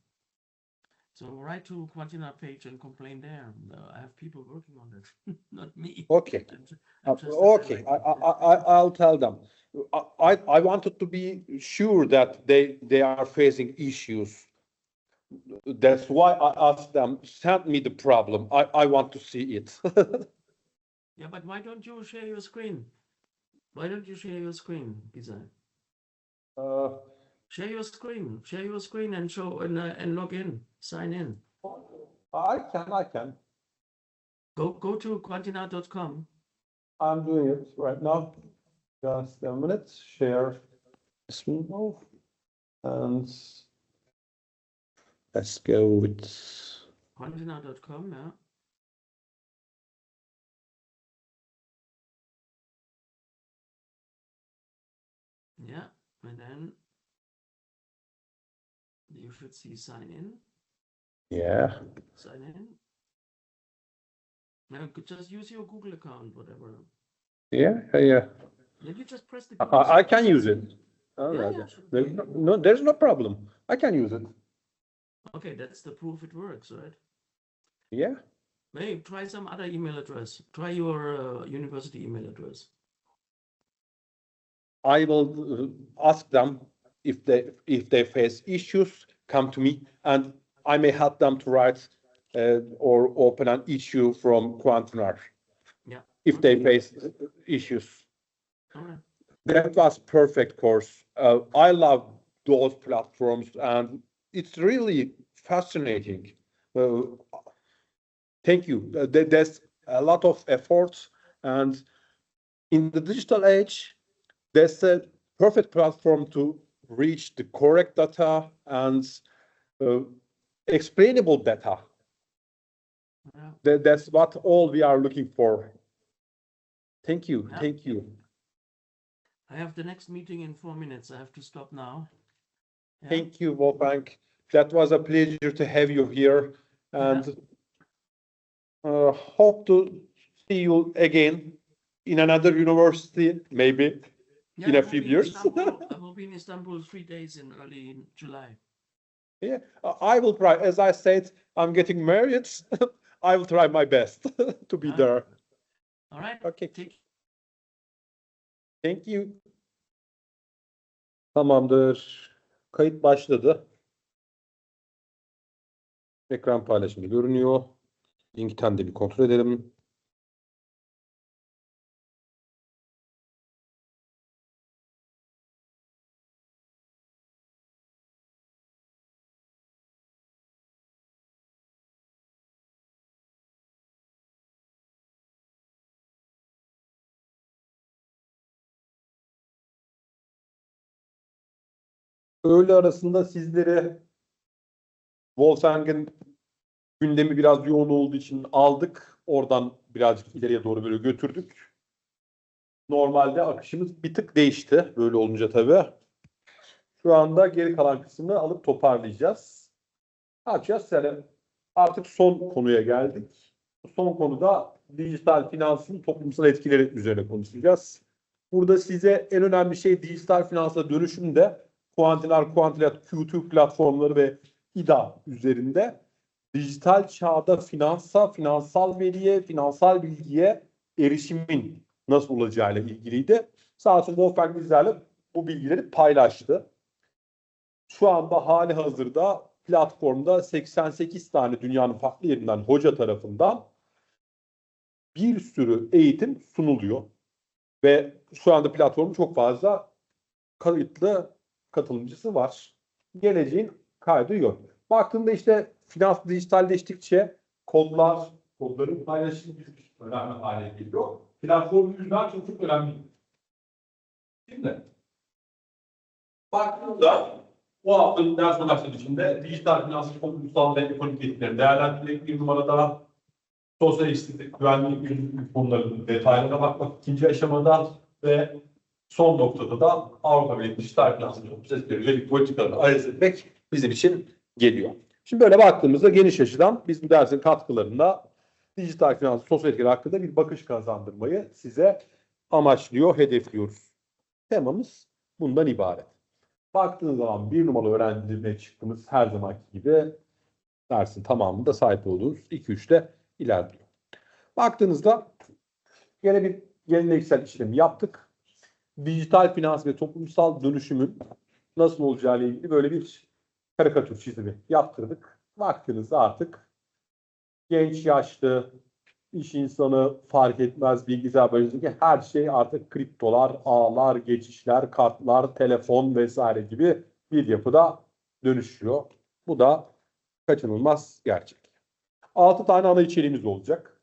So write to Quantinar page and complain there. I have people working on that, not me. Okay. Okay. I'll tell them. I wanted to be sure that they are facing issues That's why I asked them, send me the problem. I want to see it. Yeah, but why don't you share your screen? Why don't you share your screen, Gisa? Share your screen. Share your screen and show and log in. Sign in. I can. Go to quantina.com. I'm doing it right now. Just a minute. Share screen and let's go with Quantina.com, yeah. Yeah, and then you should see sign in. yeah. Sign in. Now just use your Google account, whatever. Yeah. Then you just press the I can use it. Yeah, There's no problem. I can use it. Okay, that's the proof it works, right? Yeah. Maybe try some other email address. Try your university email address. I will ask them if they face issues, come to me, and I may help them to write or open an issue from Quantinar. Yeah. If they face issues. All right. That was perfect course. I love those platforms, and it's really fascinating. Thank you. There's a lot of effort, and in the digital age, there's a perfect platform to reach the correct data and explainable data. Yeah. That's what all we are looking for. Thank you. Yeah. Thank you. I have the next meeting in 4 minutes. I have to stop now. Yeah. Thank you, Wolfgang. That was a pleasure to have you here, and hope to see you again in another university, maybe in a few years. I will be in Istanbul 3 days in early July. Yeah, I will try. As I said, I'm getting married. I will try my best to be there. All right. Okay. Thank you. Tamamdır. Kayıt başladı. Ekran paylaşımı görünüyor. Linkten de bir kontrol edelim. Öğle arasında sizlere Wolfgang'in gündemi biraz yoğun olduğu için aldık. Oradan birazcık ileriye doğru böyle götürdük. Normalde akışımız bir tık değişti. Böyle olunca tabii. Şu anda geri kalan kısmını alıp toparlayacağız. Ne yapacağız? Yani artık son konuya geldik. Son konuda dijital finansın toplumsal etkileri üzerine konuşacağız. Burada size en önemli şey dijital finansa dönüşümde Quantinar, Quantilat, Q2 platformları ve İDA üzerinde dijital çağda finansal veriye, finansal bilgiye erişimin nasıl olacağıyla ilgiliydi. Sağ olsun Wolfgang bizlerle bu bilgileri paylaştı. Şu anda hali hazırda platformda 88 tane dünyanın farklı yerinden hoca tarafından bir sürü eğitim sunuluyor. Ve şu anda platformun çok fazla kayıtlı katılımcısı var. Geleceğin kaydı yok. Baktığında işte finans dijitalleştikçe kodların paylaşımı önemli hale geliyor. Platformun yüzden çok önemli. Şimdi baktığında bu haftanın ders başlığı içinde dijital finans, toplumsal ve ekonomik etkileri değerlendirmek bir numarada, sosyal eşitlik, güvenlik konularının detaylarına bakmak ikinci aşamada ve son noktada da Avrupa Birliği dijital finans ve toplumsal etkileri yönelik politikalarını analiz etmek bizim için geliyor. Şimdi böyle baktığımızda geniş açıdan biz bu dersin katkılarında dijital finans, sosyal etkileri hakkında bir bakış kazandırmayı size amaçlıyor, hedefliyoruz. Temamız bundan ibaret. Baktığınız zaman bir numaralı öğrendiğime çıktığımız her zamanki gibi dersin tamamında sahip olduğunuz 2-3'te ilerliyor. Baktığınızda yine bir geleneksel işlemi yaptık. Dijital finans ve toplumsal dönüşümün nasıl olacağıyla ilgili böyle bir karikatür çizimi yaptırdık. Baktığınızda artık genç, yaşlı, iş insanı fark etmez bilgisayar başındaki her şey artık kriptolar, ağlar, geçişler, kartlar, telefon vesaire gibi bir yapıda dönüşüyor. Bu da kaçınılmaz gerçek. 6 tane ana içeriğimiz olacak.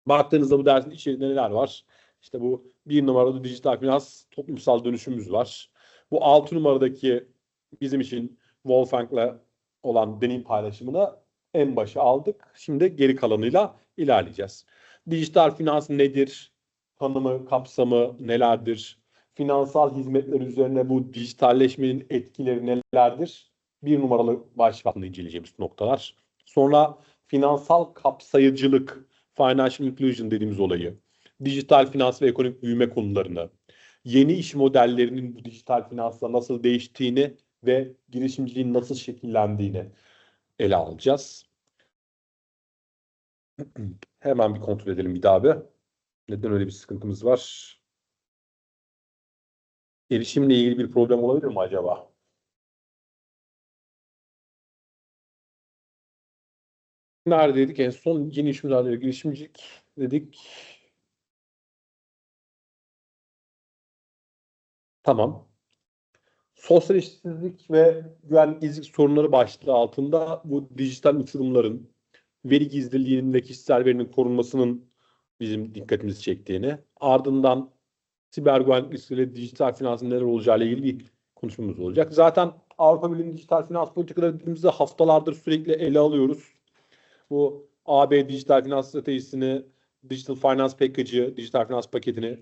Baktığınızda bu dersin içeriğinde neler var? İşte bu 1 numaralı dijital finans toplumsal dönüşümümüz var. Bu 6 numaradaki bizim için Wolfgang'la olan deneyim paylaşımını en başa aldık. Şimdi geri kalanıyla ilerleyeceğiz. Dijital finans nedir? Tanımı, kapsamı nelerdir? Finansal hizmetler üzerine bu dijitalleşmenin etkileri nelerdir? 1 numaralı başlık altında inceleyeceğimiz noktalar. Sonra finansal kapsayıcılık, financial inclusion dediğimiz olayı, dijital finans ve ekonomik büyüme konularını, yeni iş modellerinin bu dijital finansla nasıl değiştiğini ve girişimciliğin nasıl şekillendiğini ele alacağız. Hemen bir kontrol edelim bir daha bir. Neden öyle bir sıkıntımız var? Erişimle ilgili bir problem olabilir mi acaba? Neredeydik? En son yeni iş modelleri, girişimcilik dedik. Tamam. Sosyal eşitsizlik ve güvenlik sorunları başlığı altında bu dijital uçurumların, veri gizliliğinin ve kişisel verinin korunmasının bizim dikkatimizi çektiğini, ardından siber güvenlik riskiyle dijital finansın neler olacağı ile ilgili bir konuşmamız olacak. Zaten Avrupa Birliği'nin dijital finans politikaları dediğimizde haftalardır sürekli ele alıyoruz. Bu AB dijital finans stratejisini, Digital Finance Package'ı, dijital finans paketini,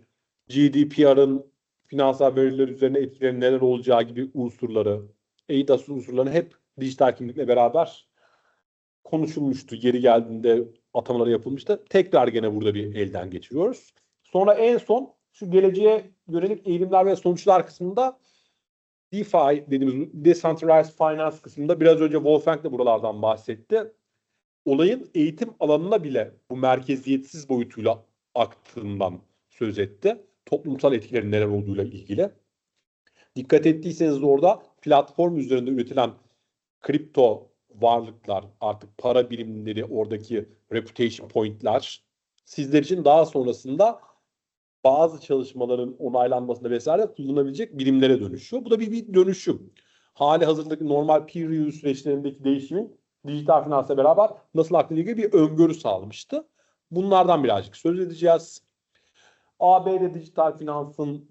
GDPR'ın finansal veriler üzerine etkileri neler olacağı gibi unsurları, eIDAS unsurlarını hep dijital kimlikle beraber konuşulmuştu. Yeri geldiğinde atamaları yapılmıştı. Tekrar gene burada bir elden geçiriyoruz. Sonra en son şu geleceğe yönelik eğilimler ve sonuçlar kısmında DeFi dediğimiz Decentralized Finance kısmında biraz önce Wolfgang de buralardan bahsetti. Olayın eğitim alanına bile bu merkeziyetsiz boyutuyla aktığından söz etti. Toplumsal etkilerin neler olduğuyla ilgili. Dikkat ettiyseniz orada platform üzerinde üretilen kripto varlıklar, artık para birimleri, oradaki reputation point'ler sizler için daha sonrasında bazı çalışmaların onaylanmasında vesaire kullanabilecek birimlere dönüşüyor. Bu da bir dönüşüm. Hali hazırdaki normal peer review süreçlerindeki değişimin dijital finansla beraber nasıl aktığıyla ilgili bir öngörü sağlamıştı. Bunlardan birazcık söz edeceğiz. AB'de dijital finansın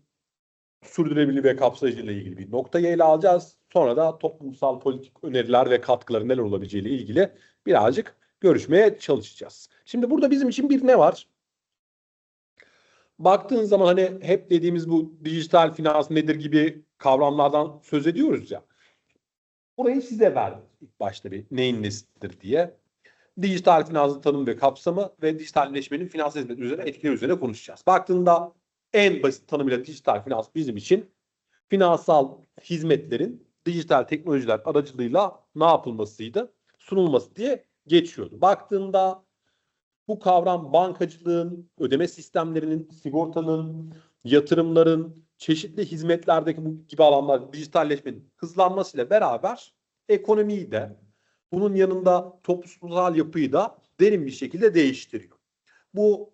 sürdürülebilir ve kapsayıcı ile ilgili bir noktayı ele alacağız. Sonra da toplumsal politik öneriler ve katkıları neler olabileceği ile ilgili birazcık görüşmeye çalışacağız. Şimdi burada bizim için bir ne var? Baktığın zaman hani hep dediğimiz bu dijital finans nedir gibi kavramlardan söz ediyoruz ya. Burayı size verdim ilk başta bir neyin nesidir diye. Dijital finansın tanımı ve kapsamı ve dijitalleşmenin finansal hizmet üzerine etkileri üzerine konuşacağız. Baktığında en basit tanımıyla dijital finans bizim için finansal hizmetlerin dijital teknolojiler aracılığıyla ne yapılmasıydı? Sunulması diye geçiyordu. Baktığında bu kavram bankacılığın, ödeme sistemlerinin, sigortanın, yatırımların, çeşitli hizmetlerdeki bu gibi alanlar dijitalleşmenin hızlanmasıyla beraber ekonomiyi de bunun yanında toplumsal yapıyı da derin bir şekilde değiştiriyor. Bu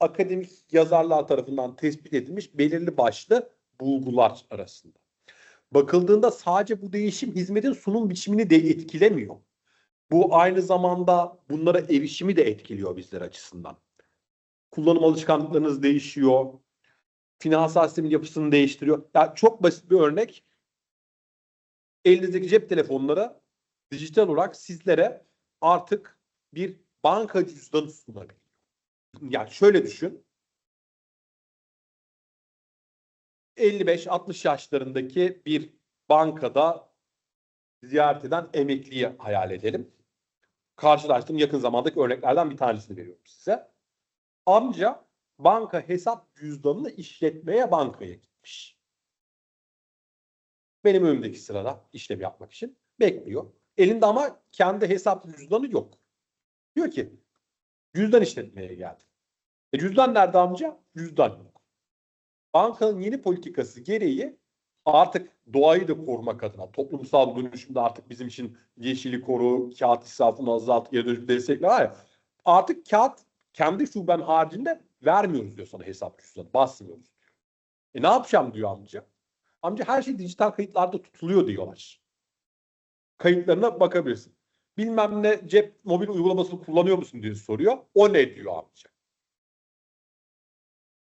akademik yazarlar tarafından tespit edilmiş belirli başlı bulgular arasında. Bakıldığında sadece bu değişim hizmetin sunum biçimini de etkilemiyor. Bu aynı zamanda bunlara erişimi de etkiliyor bizler açısından. Kullanım alışkanlıklarınız değişiyor. Finansal sistemin yapısını değiştiriyor. Yani çok basit bir örnek. Elinizdeki cep telefonları dijital olarak sizlere artık bir banka cüzdanı sunabiliyor. Yani şöyle düşün. 55-60 yaşlarındaki bir bankada ziyaret eden emekliyi hayal edelim. Karşılaştığım yakın zamandaki örneklerden bir tanesini veriyorum size. Amca banka hesap cüzdanını işletmeye bankaya gitmiş. Benim önümdeki sırada işlem yapmak için bekliyor. Elinde ama kendi hesap cüzdanı yok. Diyor ki cüzdan işletmeye geldim. Cüzdan nerede amca? Cüzdan yok. Bankanın yeni politikası gereği Artık doğayı da korumak adına toplumsal dönüşümde artık bizim için yeşili koru, kağıt israfını azalt, geri dönüşüm destekle var ya. Artık kağıt kendi şuben haricinde vermiyoruz diyor sana hesap cüzdanı. Basmıyoruz. Ne yapacağım diyor amca. Amca her şey dijital kayıtlarda tutuluyor diyorlar. Kayıtlarına bakabilirsin. Bilmem ne cep mobil uygulamasını kullanıyor musun diye soruyor. O ne diyor amca.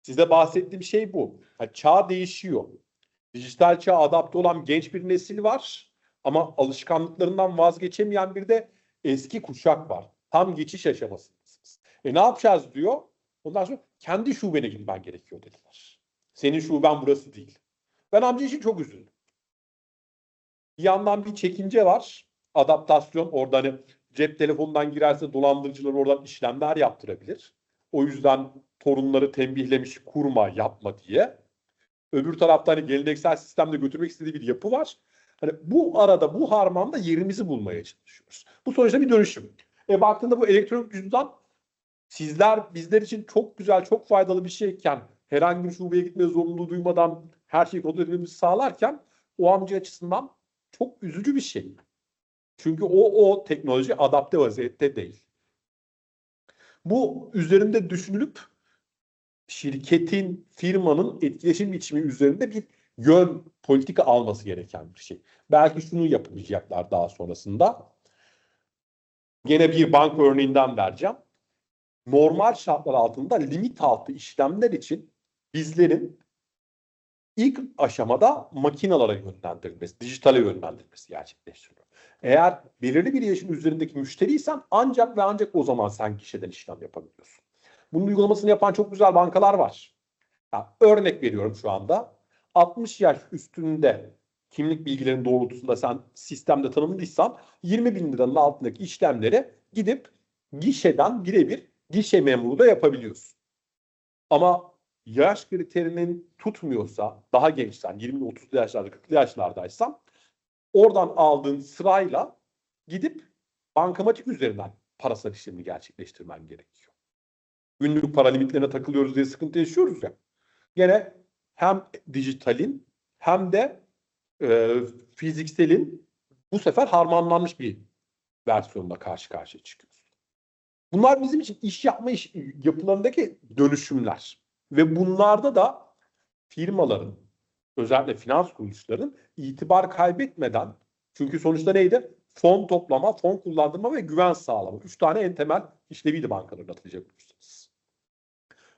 Size bahsettiğim şey bu. Yani çağ değişiyor. Dijital çağa adapte olan genç bir nesil var. Ama alışkanlıklarından vazgeçemeyen bir de eski kuşak var. Tam geçiş aşamasındasınız. Ne yapacağız diyor. Ondan sonra kendi şubene gitmen gerekiyor dediler. Senin şuben burası değil. Ben amca için çok üzüldüm. Bir yandan bir çekince var. Adaptasyon orada hani cep telefonundan girerse dolandırıcılar oradan işlemler yaptırabilir. O yüzden torunları tembihlemiş kurma yapma diye. Öbür tarafta hani geleneksel sistemde götürmek istediği bir yapı var. Hani bu arada bu harmanda yerimizi bulmaya çalışıyoruz. Bu sonuçta bir dönüşüm. Baktığında bu elektronik cüzdan bizler için çok güzel, çok faydalı bir şeyken herhangi bir şubeye gitme zorunluluğu duymadan her şeyi kontrol etmemizi sağlarken o amca açısından çok üzücü bir şey. Çünkü o teknoloji adapte vaziyette değil. Bu üzerinde düşünülüp şirketin, firmanın etkileşim biçimi üzerinde bir yön, politika alması gereken bir şey. Belki şunu yapabilecekler daha sonrasında. Gene bir banka örneğinden vereceğim. Normal şartlar altında limit altı işlemler için bizlerin ilk aşamada makinalara yönlendirilmesi, dijitale yönlendirilmesi gerçekleştiriliyor. Eğer belirli bir yaşın üzerindeki müşteriysen ancak ve ancak o zaman sen gişeden işlem yapabiliyorsun. Bunun uygulamasını yapan çok güzel bankalar var. Ya, örnek veriyorum şu anda. 60 yaş üstünde kimlik bilgilerinin doğrultusunda sen sistemde tanımlıysan 20 bin liranın altındaki işlemleri gidip gişeden birebir gişe memuru da yapabiliyorsun. Ama yaş kriterinin tutmuyorsa daha gençsen 20-30'lu yaşlarda 40'lı yaşlardaysan oradan aldığın sırayla gidip bankamatik üzerinden parasal işlemi gerçekleştirmen gerekiyor. Günlük para limitlerine takılıyoruz diye sıkıntı yaşıyoruz ya. Gene hem dijitalin hem de fizikselin bu sefer harmanlanmış bir versiyonla karşı karşıya çıkıyoruz. Bunlar bizim için iş yapma yapılarındaki dönüşümler. Ve bunlarda da firmaların, özellikle finans kuruluşlarının itibar kaybetmeden, çünkü sonuçta neydi? Fon toplama, fon kullandırma ve güven sağlama. 3 tane en temel işleviydi bankaların hatırlayacak olursanız.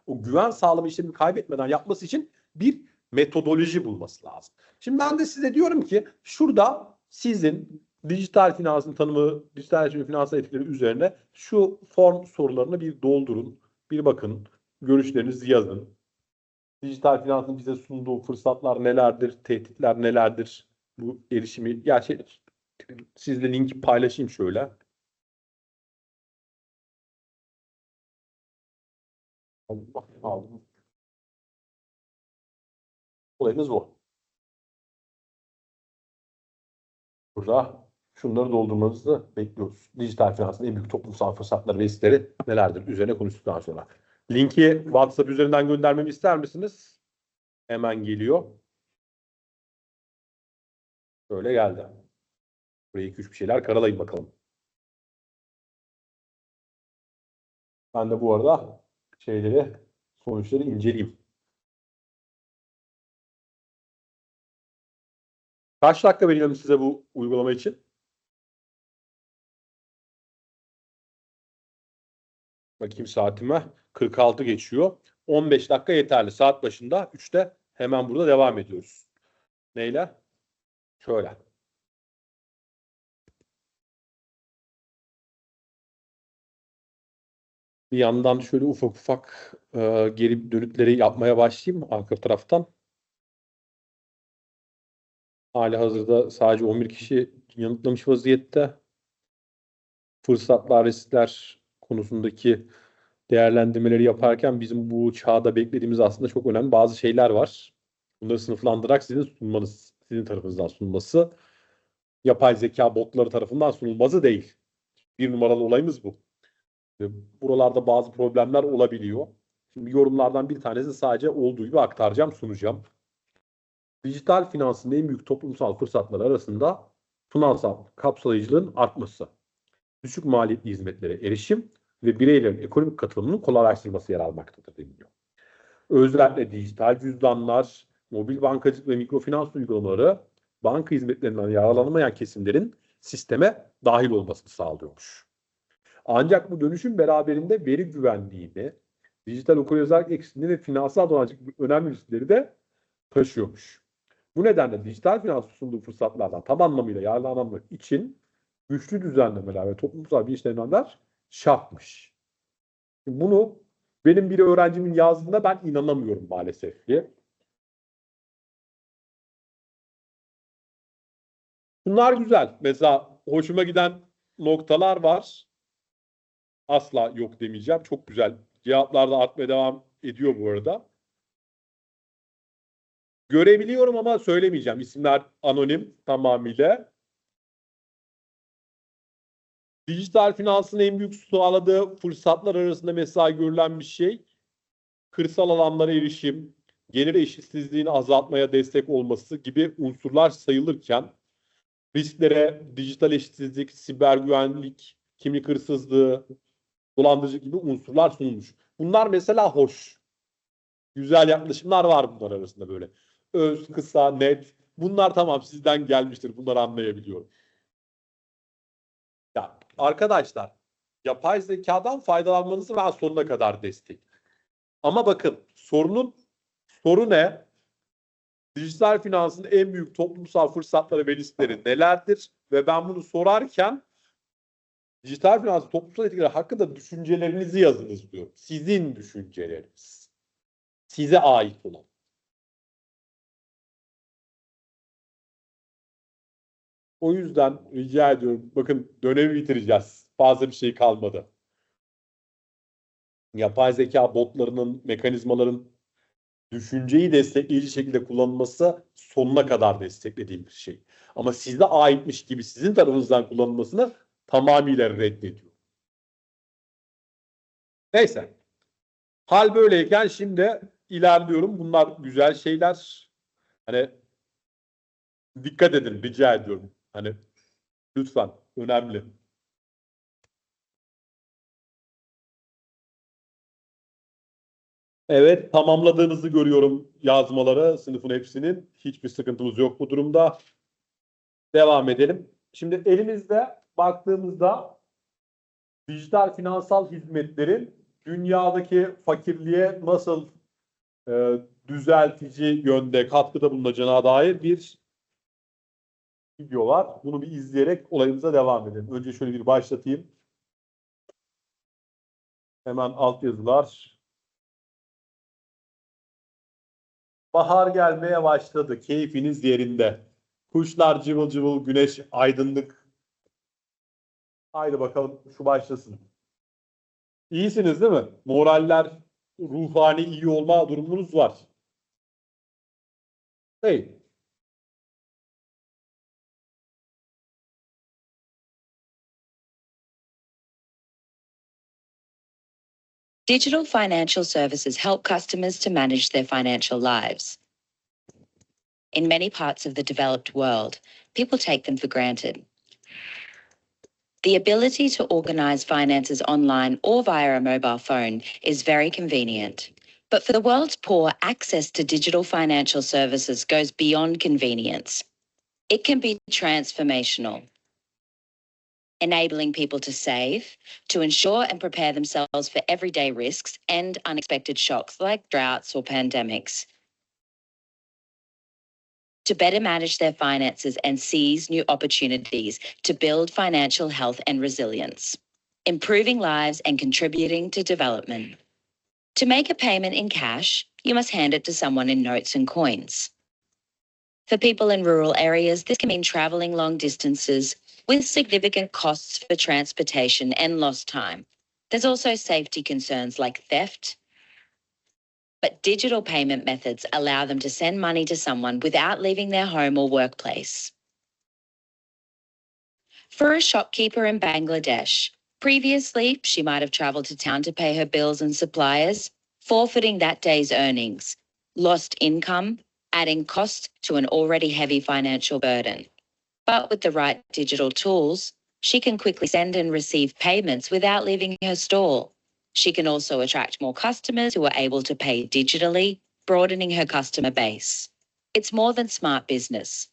O güven sağlama işlemini kaybetmeden yapması için bir metodoloji bulması lazım. Şimdi ben de size diyorum ki şurada sizin dijital finansın tanımı, dijital finansal etkileri üzerine şu form sorularını bir doldurun, bir bakın, görüşlerinizi yazın. Dijital finansın bize sunduğu fırsatlar nelerdir, tehditler nelerdir, bu erişimi gerçek. Sizle linki paylaşayım şöyle. Aldım. Olayımız bu. Burada şunları doldurmanızı bekliyoruz. Dijital finansın en büyük toplumsal fırsatları ve riskleri nelerdir? Üzerine konuştuktan sonra. Linki WhatsApp üzerinden göndermemi ister misiniz? Hemen geliyor. Böyle geldi. Buraya 2-3 bir şeyler karalayın bakalım. Ben de bu arada sonuçları inceleyeyim. Kaç dakika veriyorum size bu uygulama için? Bakayım saatime. 46 geçiyor. 15 dakika yeterli. Saat başında 3'te hemen burada devam ediyoruz. Neyle? Şöyle. Bir yandan şöyle ufak ufak geri dönütleri yapmaya başlayayım arka taraftan. Halihazırda sadece 11 kişi yanıtlamış vaziyette. Fırsatlar, riskler konusundaki değerlendirmeleri yaparken bizim bu çağda beklediğimiz aslında çok önemli bazı şeyler var. Bunları sınıflandırarak sizin tarafınızdan sunulması, yapay zeka botları tarafından sunulması değil. Bir numaralı olayımız bu. Buralarda bazı problemler olabiliyor. Şimdi yorumlardan bir tanesi sadece olduğu gibi aktaracağım, sunacağım. Dijital finansın en büyük toplumsal fırsatları arasında finansal kapsayıcılığın artması, düşük maliyetli hizmetlere erişim ve bireylerin ekonomik katılımının kolaylaştırılması yer almaktadır deniliyor. Özellikle dijital cüzdanlar, mobil bankacılık ve mikrofinans uygulamaları banka hizmetlerinden yararlanamayan kesimlerin sisteme dahil olmasını sağlıyormuş. Ancak bu dönüşüm beraberinde veri güvenliğini, dijital okuryazarlık eksikliğini ve finansal dolandırıcılık gibi önemli riskleri de taşıyormuş. Bu nedenle dijital finans sunduğu fırsatlardan tam anlamıyla yararlanmak için güçlü düzenlemeler ve toplumsal bilinçlenmeler şartmış. Bunu benim bir öğrencimin yazdığında ben inanamıyorum maalesef ki. Bunlar güzel. Mesela hoşuma giden noktalar var. Asla yok demeyeceğim. Çok güzel. Cevaplar da artmaya devam ediyor bu arada. Görebiliyorum ama söylemeyeceğim. İsimler anonim tamamıyla. Dijital finansın en büyük sağladığı fırsatlar arasında mesela görülen bir şey, kırsal alanlara erişim, gelir eşitsizliğini azaltmaya destek olması gibi unsurlar sayılırken, risklere dijital eşitsizlik, siber güvenlik, kimlik hırsızlığı, dolandırıcı gibi unsurlar sunulmuş. Bunlar mesela hoş. Güzel yaklaşımlar var bunlar arasında böyle. Öz, kısa, net. Bunlar tamam sizden gelmiştir. Bunları anlayabiliyorum. Ya arkadaşlar, yapay zekadan faydalanmanızı ben sonuna kadar destekliyorum. Ama bakın soru ne? Dijital finansın en büyük toplumsal fırsatları ve riskleri nelerdir? Ve ben bunu sorarken dijital finansın toplumsal etkileri hakkında düşüncelerinizi yazınız diyorum. Sizin düşünceleriniz. Size ait olan. O yüzden rica ediyorum. Bakın dönemi bitireceğiz. Fazla bir şey kalmadı. Yapay zeka botlarının, mekanizmaların düşünceyi destekleyici şekilde kullanılması sonuna kadar desteklediğim bir şey. Ama size aitmiş gibi sizin tarafınızdan kullanılmasını tamamıyla reddediyorum. Neyse. Hal böyleyken şimdi ilerliyorum. Bunlar güzel şeyler. Hani dikkat edin rica ediyorum. Hani lütfen önemli. Evet, tamamladığınızı görüyorum yazmaları, sınıfın hepsinin. Hiçbir sıkıntımız yok bu durumda. Devam edelim. Şimdi elimizde baktığımızda dijital finansal hizmetlerin dünyadaki fakirliğe nasıl düzeltici yönde katkıda bulunacağına dair bir video var. Bunu bir izleyerek olayımıza devam edelim. Önce şöyle bir başlatayım. Hemen altyazılar. Bahar gelmeye başladı. Keyfiniz yerinde. Kuşlar cıvıl cıvıl, güneş aydınlık. Haydi bakalım şu başlasın. İyisiniz değil mi? Moraller, ruhani iyi olma durumunuz var. Hey. Digital financial services help customers to manage their financial lives. In many parts of the developed world, people take them for granted. The ability to organize finances online or via a mobile phone is very convenient. But for the world's poor, access to digital financial services goes beyond convenience. It can be transformational, enabling people to save, to ensure and prepare themselves for everyday risks and unexpected shocks like droughts or pandemics, to better manage their finances and seize new opportunities to build financial health and resilience, improving lives and contributing to development. To make a payment in cash, you must hand it to someone in notes and coins. For people in rural areas, this can mean travelling long distances with significant costs for transportation and lost time. There's also safety concerns like theft, but digital payment methods allow them to send money to someone without leaving their home or workplace. For a shopkeeper in Bangladesh, previously she might have travelled to town to pay her bills and suppliers, forfeiting that day's earnings, lost income, adding cost to an already heavy financial burden. But with the right digital tools, she can quickly send and receive payments without leaving her store. She can also attract more customers who are able to pay digitally, broadening her customer base. It's more than smart business.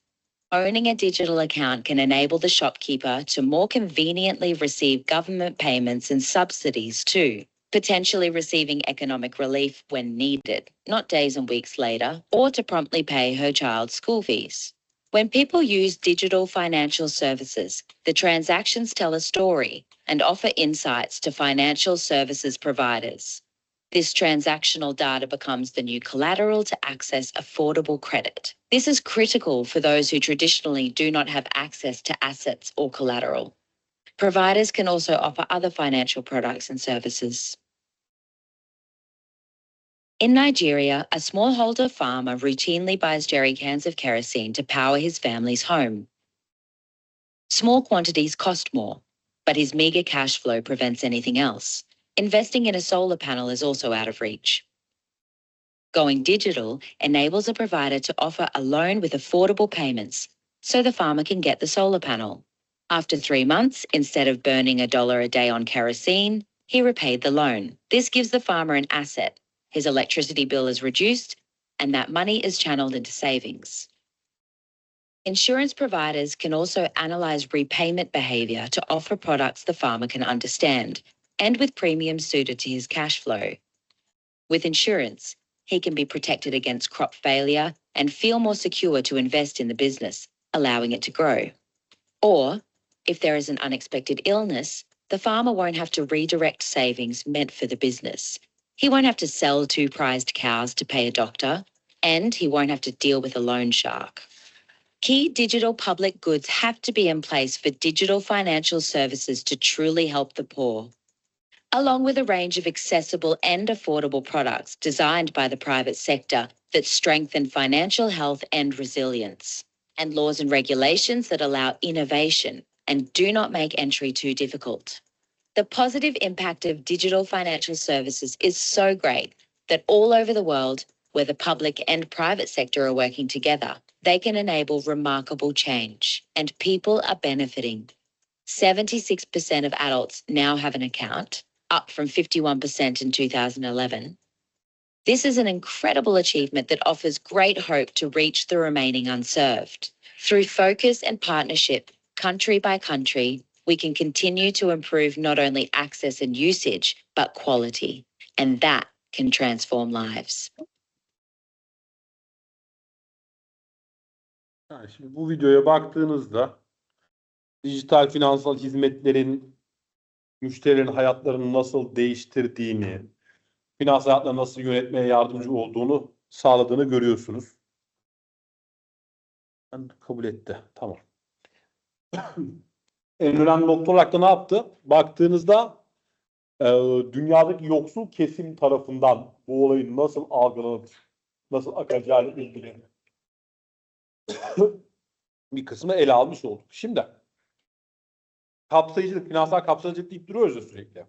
Owning a digital account can enable the shopkeeper to more conveniently receive government payments and subsidies too, potentially receiving economic relief when needed, not days and weeks later, or to promptly pay her child's school fees. When people use digital financial services, the transactions tell a story and offer insights to financial services providers. This transactional data becomes the new collateral to access affordable credit. This is critical for those who traditionally do not have access to assets or collateral. Providers can also offer other financial products and services. In Nigeria, a smallholder farmer routinely buys jerry cans of kerosene to power his family's home. Small quantities cost more, but his meager cash flow prevents anything else. Investing in a solar panel is also out of reach. Going digital enables a provider to offer a loan with affordable payments, so the farmer can get the solar panel. After 3 months, instead of burning $1 a day on kerosene, he repaid the loan. This gives the farmer an asset. His electricity bill is reduced, and that money is channeled into savings. Insurance providers can also analyze repayment behavior to offer products the farmer can understand, and with premiums suited to his cash flow. With insurance, he can be protected against crop failure and feel more secure to invest in the business, allowing it to grow. Or, if there is an unexpected illness, the farmer won't have to redirect savings meant for the business. He won't have to sell 2 prized cows to pay a doctor, and he won't have to deal with a loan shark. Key digital public goods have to be in place for digital financial services to truly help the poor, along with a range of accessible and affordable products designed by the private sector that strengthen financial health and resilience, and laws and regulations that allow innovation and do not make entry too difficult. The positive impact of digital financial services is so great that all over the world, where the public and private sector are working together, they can enable remarkable change, and people are benefiting. 76% of adults now have an account, up from 51% in 2011. This is an incredible achievement that offers great hope to reach the remaining unserved. Through focus and partnership, country by country, we can continue to improve not only access and usage, but quality, and that can transform lives. Yani şimdi bu videoya baktığınızda dijital finansal hizmetlerin müşterilerin hayatlarını nasıl değiştirdiğini, finans hayatlarını nasıl yönetmeye yardımcı olduğunu sağladığını görüyorsunuz. Ben kabul etti. Tamam. En önemli nokta olarak da ne yaptı? Baktığınızda dünyadaki yoksul kesim tarafından bu olayın nasıl algılanıp nasıl akacağıyla ilgili bir kısmı ele almış olduk. Şimdi kapsayıcılık, finansal kapsayıcılık deyip duruyoruz ya sürekli.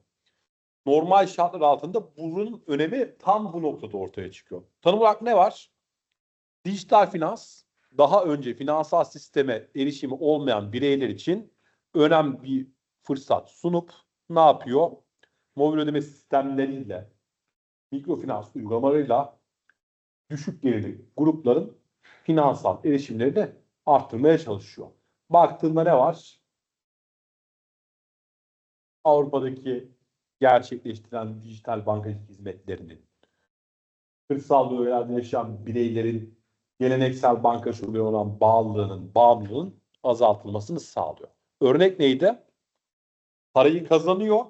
Normal şartlar altında bunun önemi tam bu noktada ortaya çıkıyor. Tanım olarak ne var? Dijital finans daha önce finansal sisteme erişimi olmayan bireyler için önemli bir fırsat sunup ne yapıyor? Mobil ödeme sistemleriyle, mikrofinans uygulamalarıyla düşük gelirli grupların finansal erişimlerini arttırmaya çalışıyor. Baktığında ne var? Avrupa'daki gerçekleştirilen dijital bankacılık hizmetlerinin, kırsal bölgelerde yaşayan bireylerin geleneksel banka şubeye olan bağımlılığının azaltılmasını sağlıyor. Örnek neydi? Parayı kazanıyor.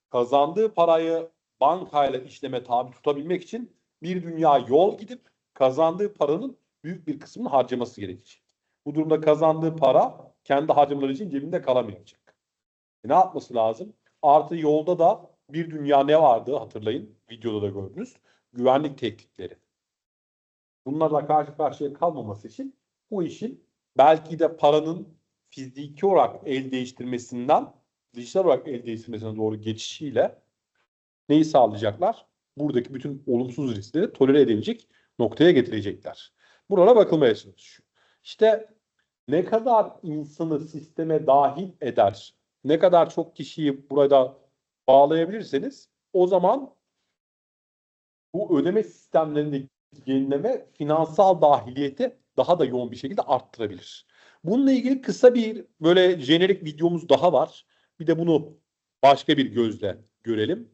Kazandığı parayı bankayla işleme tabi tutabilmek için bir dünya yol gidip kazandığı paranın büyük bir kısmını harcaması gerekecek. Bu durumda kazandığı para kendi harcamaları için cebinde kalamayacak. Ne yapması lazım? Artı yolda da bir dünya ne vardı hatırlayın. Videoda da gördünüz. Güvenlik tehditleri. Bunlarla karşı karşıya kalmaması için bu işin belki de paranın fiziki olarak el değiştirmesinden dijital olarak el değiştirmesine doğru geçişiyle neyi sağlayacaklar? Buradaki bütün olumsuz riskleri tolere edilecek noktaya getirecekler. Buralara bakılmaya çalışıyor. İşte ne kadar insanı sisteme dahil eder, ne kadar çok kişiyi burada bağlayabilirseniz o zaman bu ödeme sistemlerindeki yenileme finansal dahiliyeti daha da yoğun bir şekilde arttırabilir. Bununla ilgili kısa bir böyle jenerik videomuz daha var. Bir de bunu başka bir gözle görelim.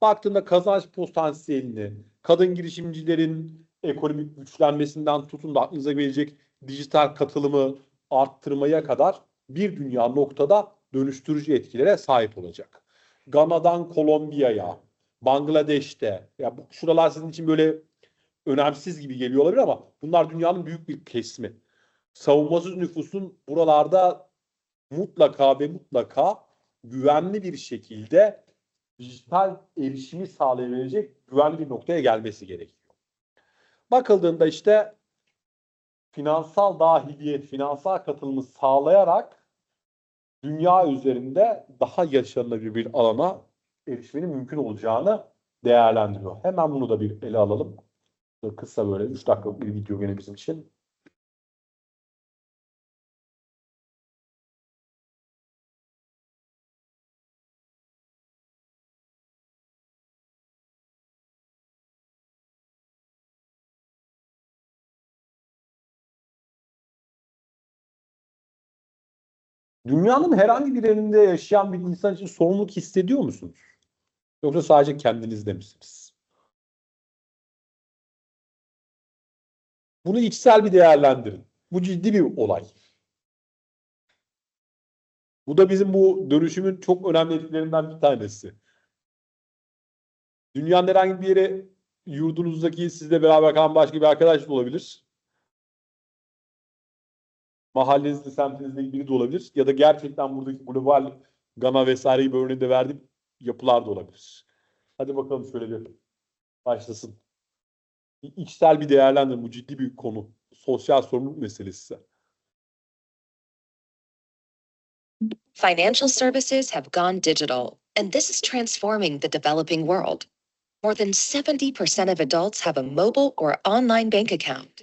Baktığında kazanç potansiyelini, kadın girişimcilerin ekonomik güçlenmesinden tutun da aklınıza gelecek dijital katılımı arttırmaya kadar bir dünya noktada dönüştürücü etkilere sahip olacak. Gana'dan Kolombiya'ya, Bangladeş'te, ya bu şuralar sizin için böyle önemsiz gibi geliyor olabilir ama bunlar dünyanın büyük bir kesimi. Savunmasız nüfusun buralarda mutlaka ve mutlaka güvenli bir şekilde dijital erişimi sağlayabilecek güvenli bir noktaya gelmesi gerekiyor. Bakıldığında işte finansal dahiliyet, finansal katılımı sağlayarak dünya üzerinde daha yaşanılabilir bir alana erişmenin mümkün olacağını değerlendiriyor. Hemen bunu da bir ele alalım. Kısa böyle 3 dakikalık bir video gene bizim için. Dünyanın herhangi bir yerinde yaşayan bir insan için sorumluluk hissediyor musunuz? Yoksa sadece kendinizde misiniz? Bunu içsel bir değerlendirin. Bu ciddi bir olay. Bu da bizim bu dönüşümün çok önemli etkilerinden bir tanesi. Dünyanın herhangi bir yere yurdunuzdaki sizle beraber kalan başka bir arkadaş da olabilir. Mahallenizde, semtinizde biri de olabilir. Ya da gerçekten buradaki global Gana vesaire gibi örneğinde verdiğim yapılar da olabilir. Hadi bakalım şöyle bir başlasın. İçsel bir değerlendirin. Bu ciddi bir konu. Sosyal sorumluluk meselesi. Financial services have gone digital, and this is transforming the developing world. More than 70% of adults have a mobile or online bank account.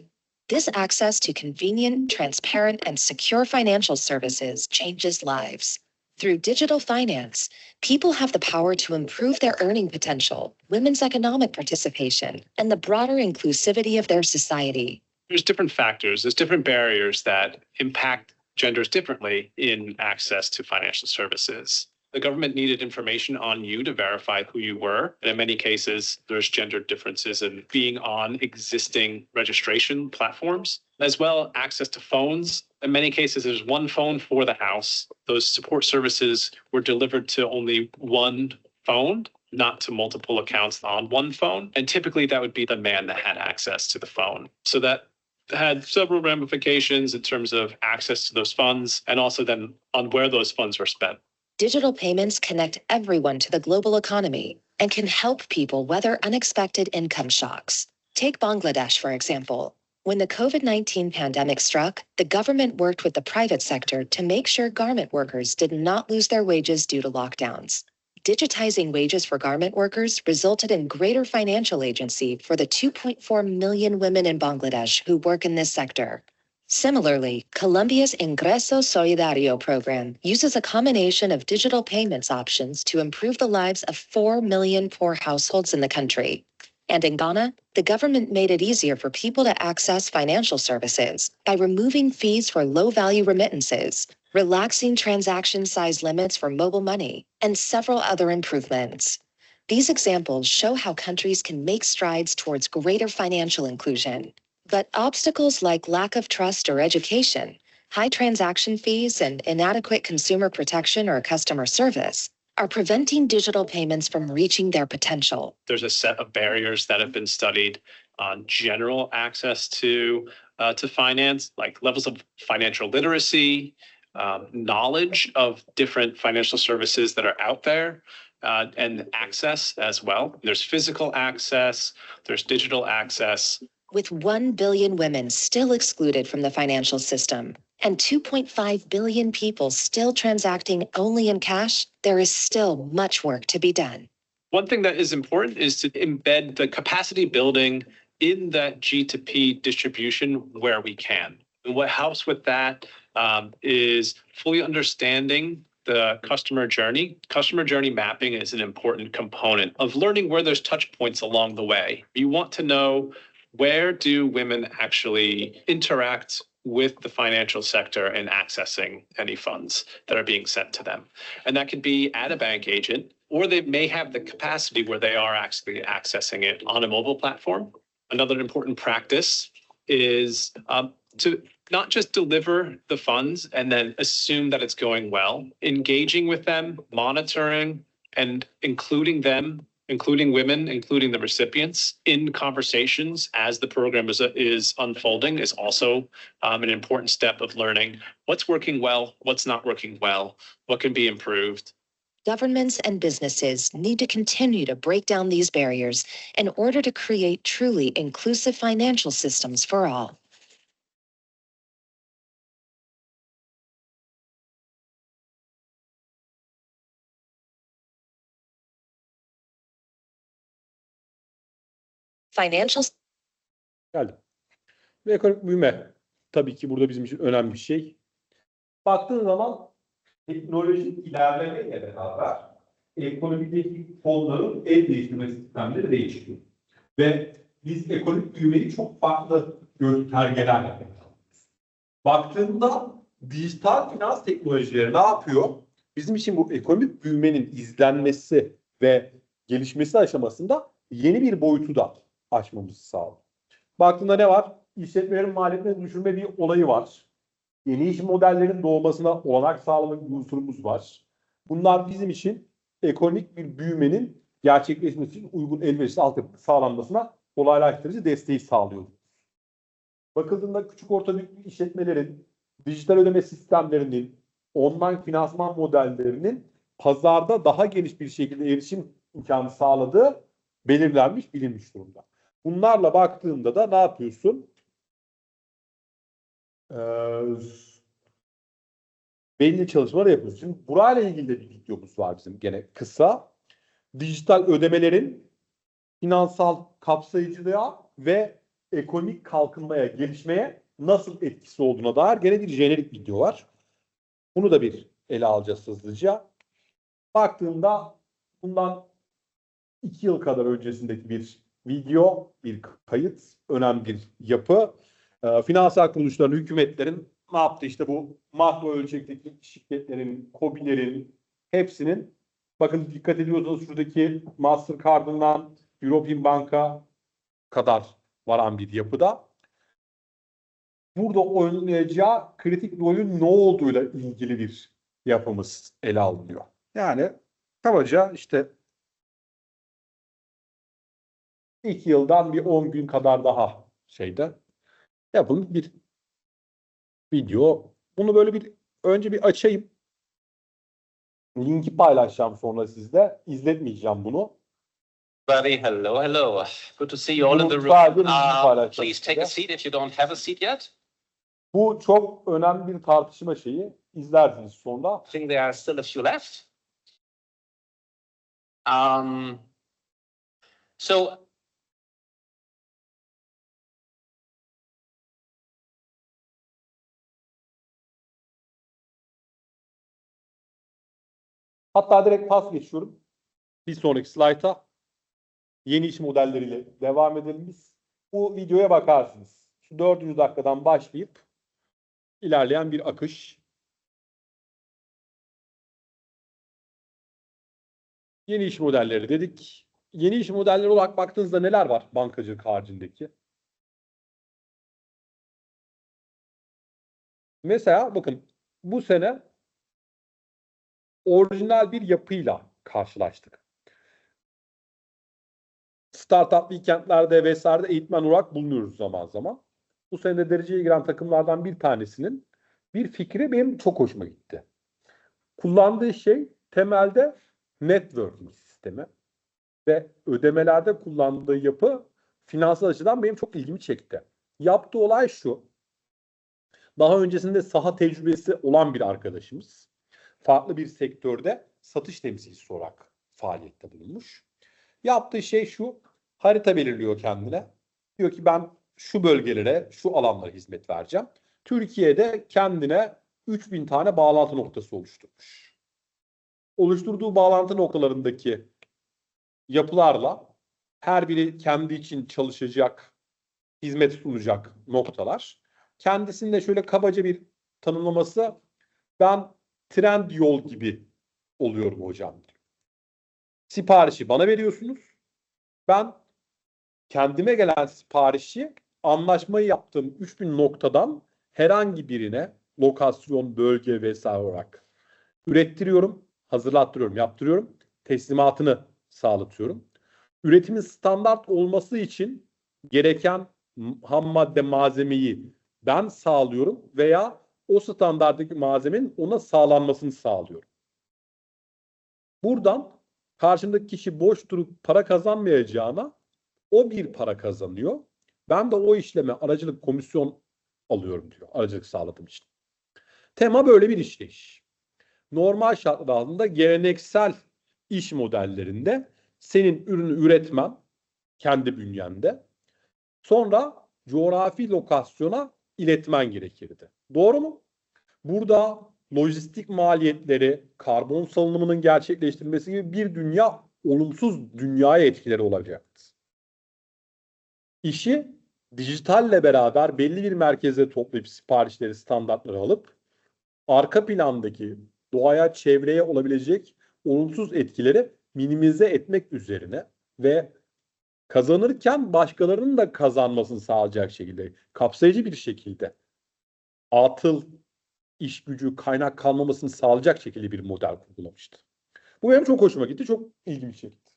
This access to convenient, transparent, and secure financial services changes lives. Through digital finance, people have the power to improve their earning potential, women's economic participation, and the broader inclusivity of their society. There's different factors, there's different barriers that impact genders differently in access to financial services. The government needed information on you to verify who you were. And in many cases, there's gender differences in being on existing registration platforms, as well access to phones. In many cases, there's one phone for the house. Those support services were delivered to only one phone, not to multiple accounts on one phone. And typically that would be the man that had access to the phone. So that had several ramifications in terms of access to those funds and also then on where those funds were spent. Digital payments connect everyone to the global economy and can help people weather unexpected income shocks. Take Bangladesh, for example. When the COVID-19 pandemic struck, the government worked with the private sector to make sure garment workers did not lose their wages due to lockdowns. Digitizing wages for garment workers resulted in greater financial agency for the 2.4 million women in Bangladesh who work in this sector. Similarly, Colombia's Ingreso Solidario program uses a combination of digital payments options to improve the lives of 4 million poor households in the country. And in Ghana, the government made it easier for people to access financial services by removing fees for low-value remittances, relaxing transaction size limits for mobile money, and several other improvements. These examples show how countries can make strides towards greater financial inclusion. But obstacles like lack of trust or education, high transaction fees, and inadequate consumer protection or customer service are preventing digital payments from reaching their potential. There's a set of barriers that have been studied on general access to finance, like levels of financial literacy, knowledge of different financial services that are out there, and access as well. There's physical access, there's digital access. With 1 billion women still excluded from the financial system and 2.5 billion people still transacting only in cash, there is still much work to be done. One thing that is important is to embed the capacity building in that G2P distribution where we can. And what helps with that is fully understanding the customer journey. Customer journey mapping is an important component of learning where there's touch points along the way. You want to know, where do women actually interact with the financial sector and accessing any funds that are being sent to them? And that could be at a bank agent, or they may have the capacity where they are actually accessing it on a mobile platform. Another important practice is to not just deliver the funds and then assume that it's going well, engaging with them, monitoring, and including them, including women, including the recipients in conversations as the program is unfolding is also an important step of learning what's working well, what's not working well, what can be improved. Governments and businesses need to continue to break down these barriers in order to create truly inclusive financial systems for all. Financial Geldim. Ve ekonomik büyüme tabii ki burada bizim için önemli bir şey. Baktığın zaman teknolojik ilerlemeyle beraber ekonomideki fonların el değiştirme sistemleri değişiyor. Ve biz ekonomik büyümeyi çok farklı göstergelerle yapıyoruz. Baktığında dijital finans teknolojileri ne yapıyor? Bizim için bu ekonomik büyümenin izlenmesi ve gelişmesi aşamasında yeni bir boyutu da aşmamızı sağlıyor. Baktığında ne var? İşletmelerin maliyetlerini düşürme bir olayı var. Yeni iş modellerinin doğmasına olanak sağlamak bir unsurumuz var. Bunlar bizim için ekonomik bir büyümenin gerçekleşmesi için uygun elverişli altyapı sağlanmasına kolaylaştırıcı desteği sağlıyor. Bakıldığında küçük orta büyük işletmelerin, dijital ödeme sistemlerinin, online finansman modellerinin pazarda daha geniş bir şekilde erişim imkanı sağladığı belirlenmiş, bilinmiş durumda. Bunlarla baktığında da ne yapıyorsun? Belli çalışmalar yapıyoruz. Şimdi burayla ilgili de bir videomuz var bizim gene kısa. Dijital ödemelerin finansal kapsayıcılığa ve ekonomik kalkınmaya, gelişmeye nasıl etkisi olduğuna dair gene bir jenerik video var. Bunu da bir ele alacağız hızlıca. Baktığında bundan 2 yıl kadar öncesindeki bir video, bir kayıt, önemli bir yapı. Finansal kuruluşların, hükümetlerin ne yaptı? İşte bu makro ölçekteki şirketlerin, KOBİ'lerin hepsinin, bakın dikkat ediyorsanız şuradaki Mastercard'ından European Bank'a kadar varan bir yapıda. Burada oynayacağı kritik rolün ne olduğuyla ilgili bir yapımız ele alınıyor. Yani kabaca işte 2 yıldan bir 10 gün kadar daha yapılmış bir video. Bunu böyle bir önce bir açayım. Linki paylaşacağım sonra sizle. İzletmeyeceğim bunu. Hello, hello. Good to see you all in the room. Please take a seat if you don't have a seat yet. Bu çok önemli bir tartışma şeyi. İzlersiniz sonra. I think there are still a few left. So hatta direkt pas geçiyorum. Bir sonraki slayta yeni iş modelleriyle devam edelim biz. Bu videoya bakarsınız. Şu 400 dakikadan başlayıp ilerleyen bir akış. Yeni iş modelleri dedik. Yeni iş modelleri olarak baktığınızda neler var bankacılık haricindeki? Mesela bakın bu sene orijinal bir yapıyla karşılaştık. Startup weekendlerde vesairede eğitmen olarak bulunuyoruz zaman zaman. Bu sene de dereceye giren takımlardan bir tanesinin bir fikri benim çok hoşuma gitti. Kullandığı şey temelde networking sistemi ve ödemelerde kullandığı yapı finansal açıdan benim çok ilgimi çekti. Yaptığı olay şu. Daha öncesinde saha tecrübesi olan bir arkadaşımız farklı bir sektörde satış temsilcisi olarak faaliyette bulunmuş. Yaptığı şey şu: harita belirliyor kendine. Diyor ki ben şu bölgelere, şu alanlara hizmet vereceğim. Türkiye'de kendine 3000 tane bağlantı noktası oluşturmuş. Oluşturduğu bağlantı noktalarındaki yapılarla her biri kendi için çalışacak, hizmet sunacak noktalar. Kendisinde şöyle kabaca bir tanımlaması, ben trend yol gibi oluyorum hocam. Siparişi bana veriyorsunuz. Ben kendime gelen siparişi anlaşmayı yaptığım 3000 noktadan herhangi birine lokasyon, bölge vesaire olarak ürettiriyorum, hazırlattırıyorum, yaptırıyorum. Teslimatını sağlatıyorum. Üretimin standart olması için gereken ham madde malzemeyi ben sağlıyorum veya o standarttaki malzemenin ona sağlanmasını sağlıyorum. Buradan karşımdaki kişi boş durup para kazanmayacağına o bir para kazanıyor. Ben de o işleme aracılık komisyon alıyorum diyor. Aracılık sağladığım için. Tema böyle bir işleyiş. Normal şartlar altında geleneksel iş modellerinde senin ürünü üretmen kendi bünyende, sonra coğrafi lokasyona iletmen gerekirdi. Doğru mu? Burada lojistik maliyetleri, karbon salınımının gerçekleştirilmesi gibi bir dünya olumsuz dünyaya etkileri olacaktı. İşi dijitalle beraber belli bir merkeze toplayıp siparişleri, standartları alıp arka plandaki doğaya, çevreye olabilecek olumsuz etkileri minimize etmek üzerine ve kazanırken başkalarının da kazanmasını sağlayacak şekilde, kapsayıcı bir şekilde atıl, iş gücü, kaynak kalmamasını sağlayacak şekilde bir model kurgulamıştı. Bu benim çok hoşuma gitti, çok ilgimi çekti.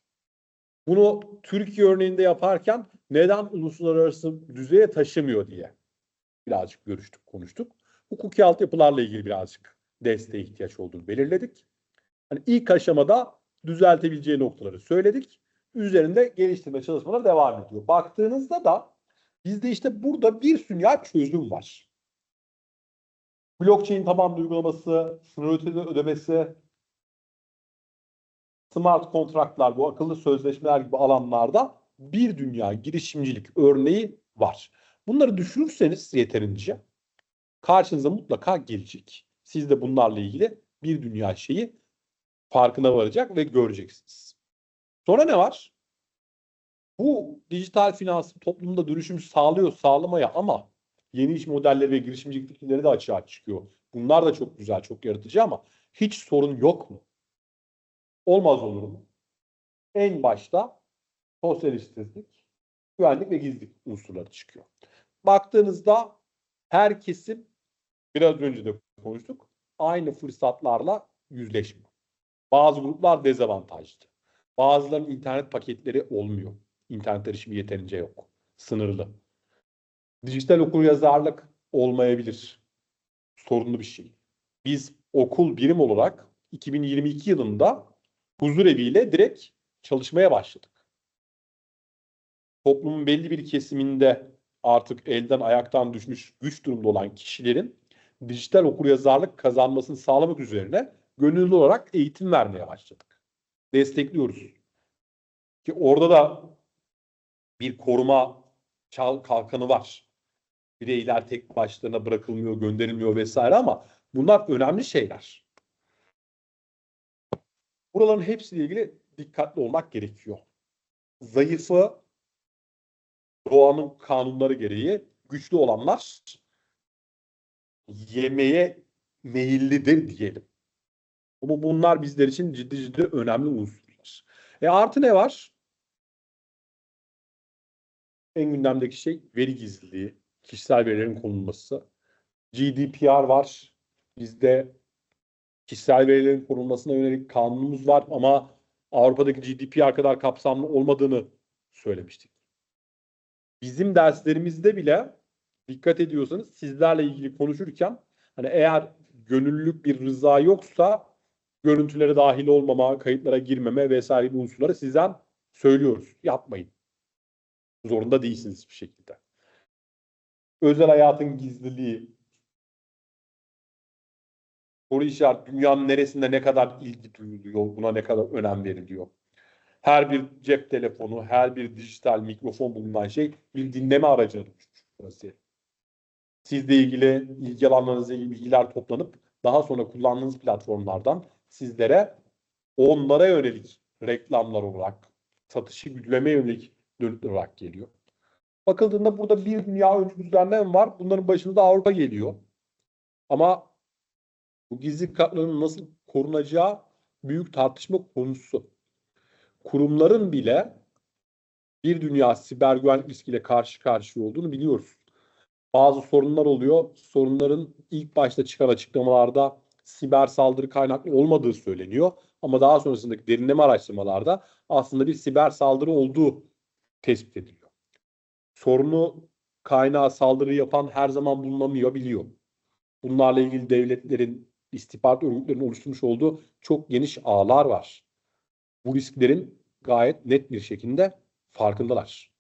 Bunu Türkiye örneğinde yaparken neden uluslararası düzeye taşımıyor diye birazcık görüştük, konuştuk. Hukuki altyapılarla ilgili birazcık desteğe ihtiyaç olduğunu belirledik. Hani ilk aşamada düzeltebileceği noktaları söyledik. Üzerinde geliştirme çalışmaları devam ediyor. Baktığınızda da bizde işte burada bir dünya çözüm var. Blockchain tabanlı uygulaması, sınır ötesi ödemesi, smart kontratlar, bu akıllı sözleşmeler gibi alanlarda bir dünya girişimcilik örneği var. Bunları düşünürseniz yeterince karşınıza mutlaka gelecek. Siz de bunlarla ilgili bir dünya şeyi farkına varacak ve göreceksiniz. Sonra ne var? Bu dijital finans toplumda dönüşüm sağlıyor, sağlamaya, ama yeni iş modelleri ve girişimcilik fikirleri de açığa çıkıyor. Bunlar da çok güzel, çok yaratıcı, ama hiç sorun yok mu? Olmaz olur mu? En başta sosyal işsizlik, güvenlik ve gizlilik unsurları çıkıyor. Baktığınızda her kesim, biraz önce de konuştuk, aynı fırsatlarla yüzleşmiyor. Bazı gruplar dezavantajlı. Bazılarının internet paketleri olmuyor. İnternet erişimi yeterince yok. Sınırlı. Dijital okuryazarlık olmayabilir. Sorunlu bir şey. Biz okul birim olarak 2022 yılında huzureviyle direkt çalışmaya başladık. Toplumun belli bir kesiminde artık elden ayaktan düşmüş güç durumda olan kişilerin dijital okuryazarlık kazanmasını sağlamak üzerine gönüllü olarak eğitim vermeye başladık. Destekliyoruz. Ki orada da bir koruma kalkanı var. Bireyler tek başlarına bırakılmıyor, gönderilmiyor vesaire, ama bunlar önemli şeyler. Buraların hepsiyle ilgili dikkatli olmak gerekiyor. Zayıfı doğanın kanunları gereği, güçlü olanlar yemeye meyillidir diyelim. Ama bunlar bizler için ciddi ciddi önemli unsurlar. Artı ne var? En gündemdeki şey veri gizliliği, kişisel verilerin korunması. GDPR var. Bizde kişisel verilerin korunmasına yönelik kanunumuz var, ama Avrupa'daki GDPR kadar kapsamlı olmadığını söylemiştik. Bizim derslerimizde bile dikkat ediyorsanız sizlerle ilgili konuşurken hani eğer gönüllülük bir rıza yoksa görüntülere dahil olmama, kayıtlara girmeme vesaire gibi unsurları sizden söylüyoruz. Yapmayın. Zorunda değilsiniz bir şekilde. Özel hayatın gizliliği, soru işareti, dünyanın neresinde ne kadar ilgi duyuluyor, buna ne kadar önem veriliyor. Her bir cep telefonu, her bir dijital mikrofon bulunan şey bir dinleme aracına dönüşmüş burası. Sizle ilgili, ilgi alanlarınızla ilgili bilgiler toplanıp daha sonra kullandığınız platformlardan sizlere onlara yönelik reklamlar olarak, satışı güdülemeye yönelik dönütler olarak geliyor. Bakıldığında burada bir dünya öncü düzenleme var. Bunların başında da Avrupa geliyor. Ama bu gizli hakların nasıl korunacağı büyük tartışma konusu. Kurumların bile bir dünya siber güvenlik riskiyle karşı karşıya olduğunu biliyoruz. Bazı sorunlar oluyor. Sorunların ilk başta çıkan açıklamalarda siber saldırı kaynaklı olmadığı söyleniyor. Ama daha sonrasındaki derinleme araştırmalarda aslında bir siber saldırı olduğu tespit ediliyor. Sorunu kaynağı saldırı yapan her zaman bulunamıyor, biliyor. Bunlarla ilgili devletlerin, istihbarat örgütlerinin oluşturmuş olduğu çok geniş ağlar var. Bu risklerin gayet net bir şekilde farkındalar.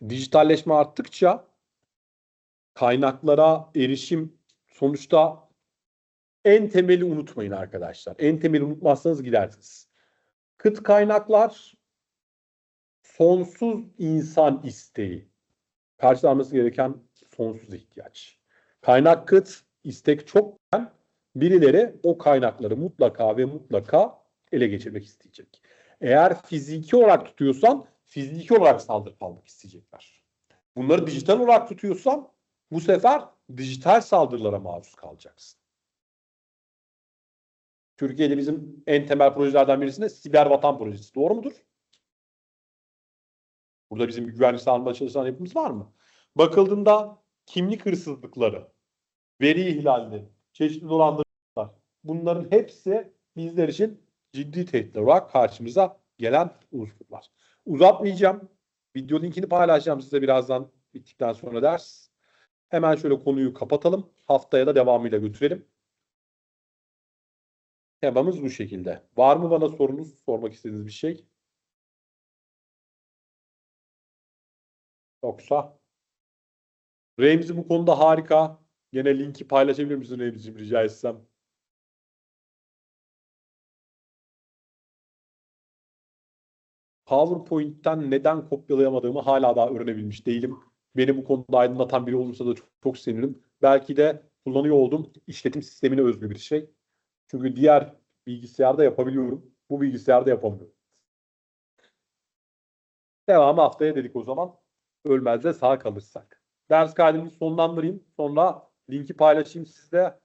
Dijitalleşme arttıkça kaynaklara erişim sonuçta en temeli unutmayın arkadaşlar. En temeli unutmazsanız gidersiniz. Kıt kaynaklar sonsuz insan isteği. Karşılanması gereken sonsuz ihtiyaç. Kaynak kıt, istek çokken birileri o kaynakları mutlaka ve mutlaka ele geçirmek isteyecek. Eğer fiziki olarak tutuyorsan fiziki olarak saldırıp almak isteyecekler. Bunları dijital olarak tutuyorsan bu sefer dijital saldırılara maruz kalacaksın. Türkiye'de bizim en temel projelerden birisi de siber vatan projesi. Doğru mudur? Burada bizim bir güvenlik sağlamada çalışan yapımız var mı? Bakıldığında kimlik hırsızlıkları, veri ihlalleri, çeşitli dolandırıcılıklar, bunların hepsi bizler için ciddi tehditler olarak karşımıza gelen unsurlar. Uzatmayacağım. Video linkini paylaşacağım size birazdan bittikten sonra ders. Hemen şöyle konuyu kapatalım. Haftaya da devamıyla götürelim. Temamız bu şekilde. Var mı bana sorunuz, sormak istediğiniz bir şey? Yoksa Remzi bu konuda harika. Gene linki paylaşabilir misin Remzi'cim, rica etsem? PowerPoint'ten neden kopyalayamadığımı hala daha öğrenebilmiş değilim. Beni bu konuda aydınlatan biri olursa da çok sevinirim. Belki de kullanıyor olduğum işletim sistemine özgü bir şey. Çünkü diğer bilgisayarda yapabiliyorum. Bu bilgisayarda yapamıyorum. Devamı haftaya dedik o zaman. Ölmez de sağ kalırsak. Ders kaydını sonlandırayım. Sonra linki paylaşayım sizde.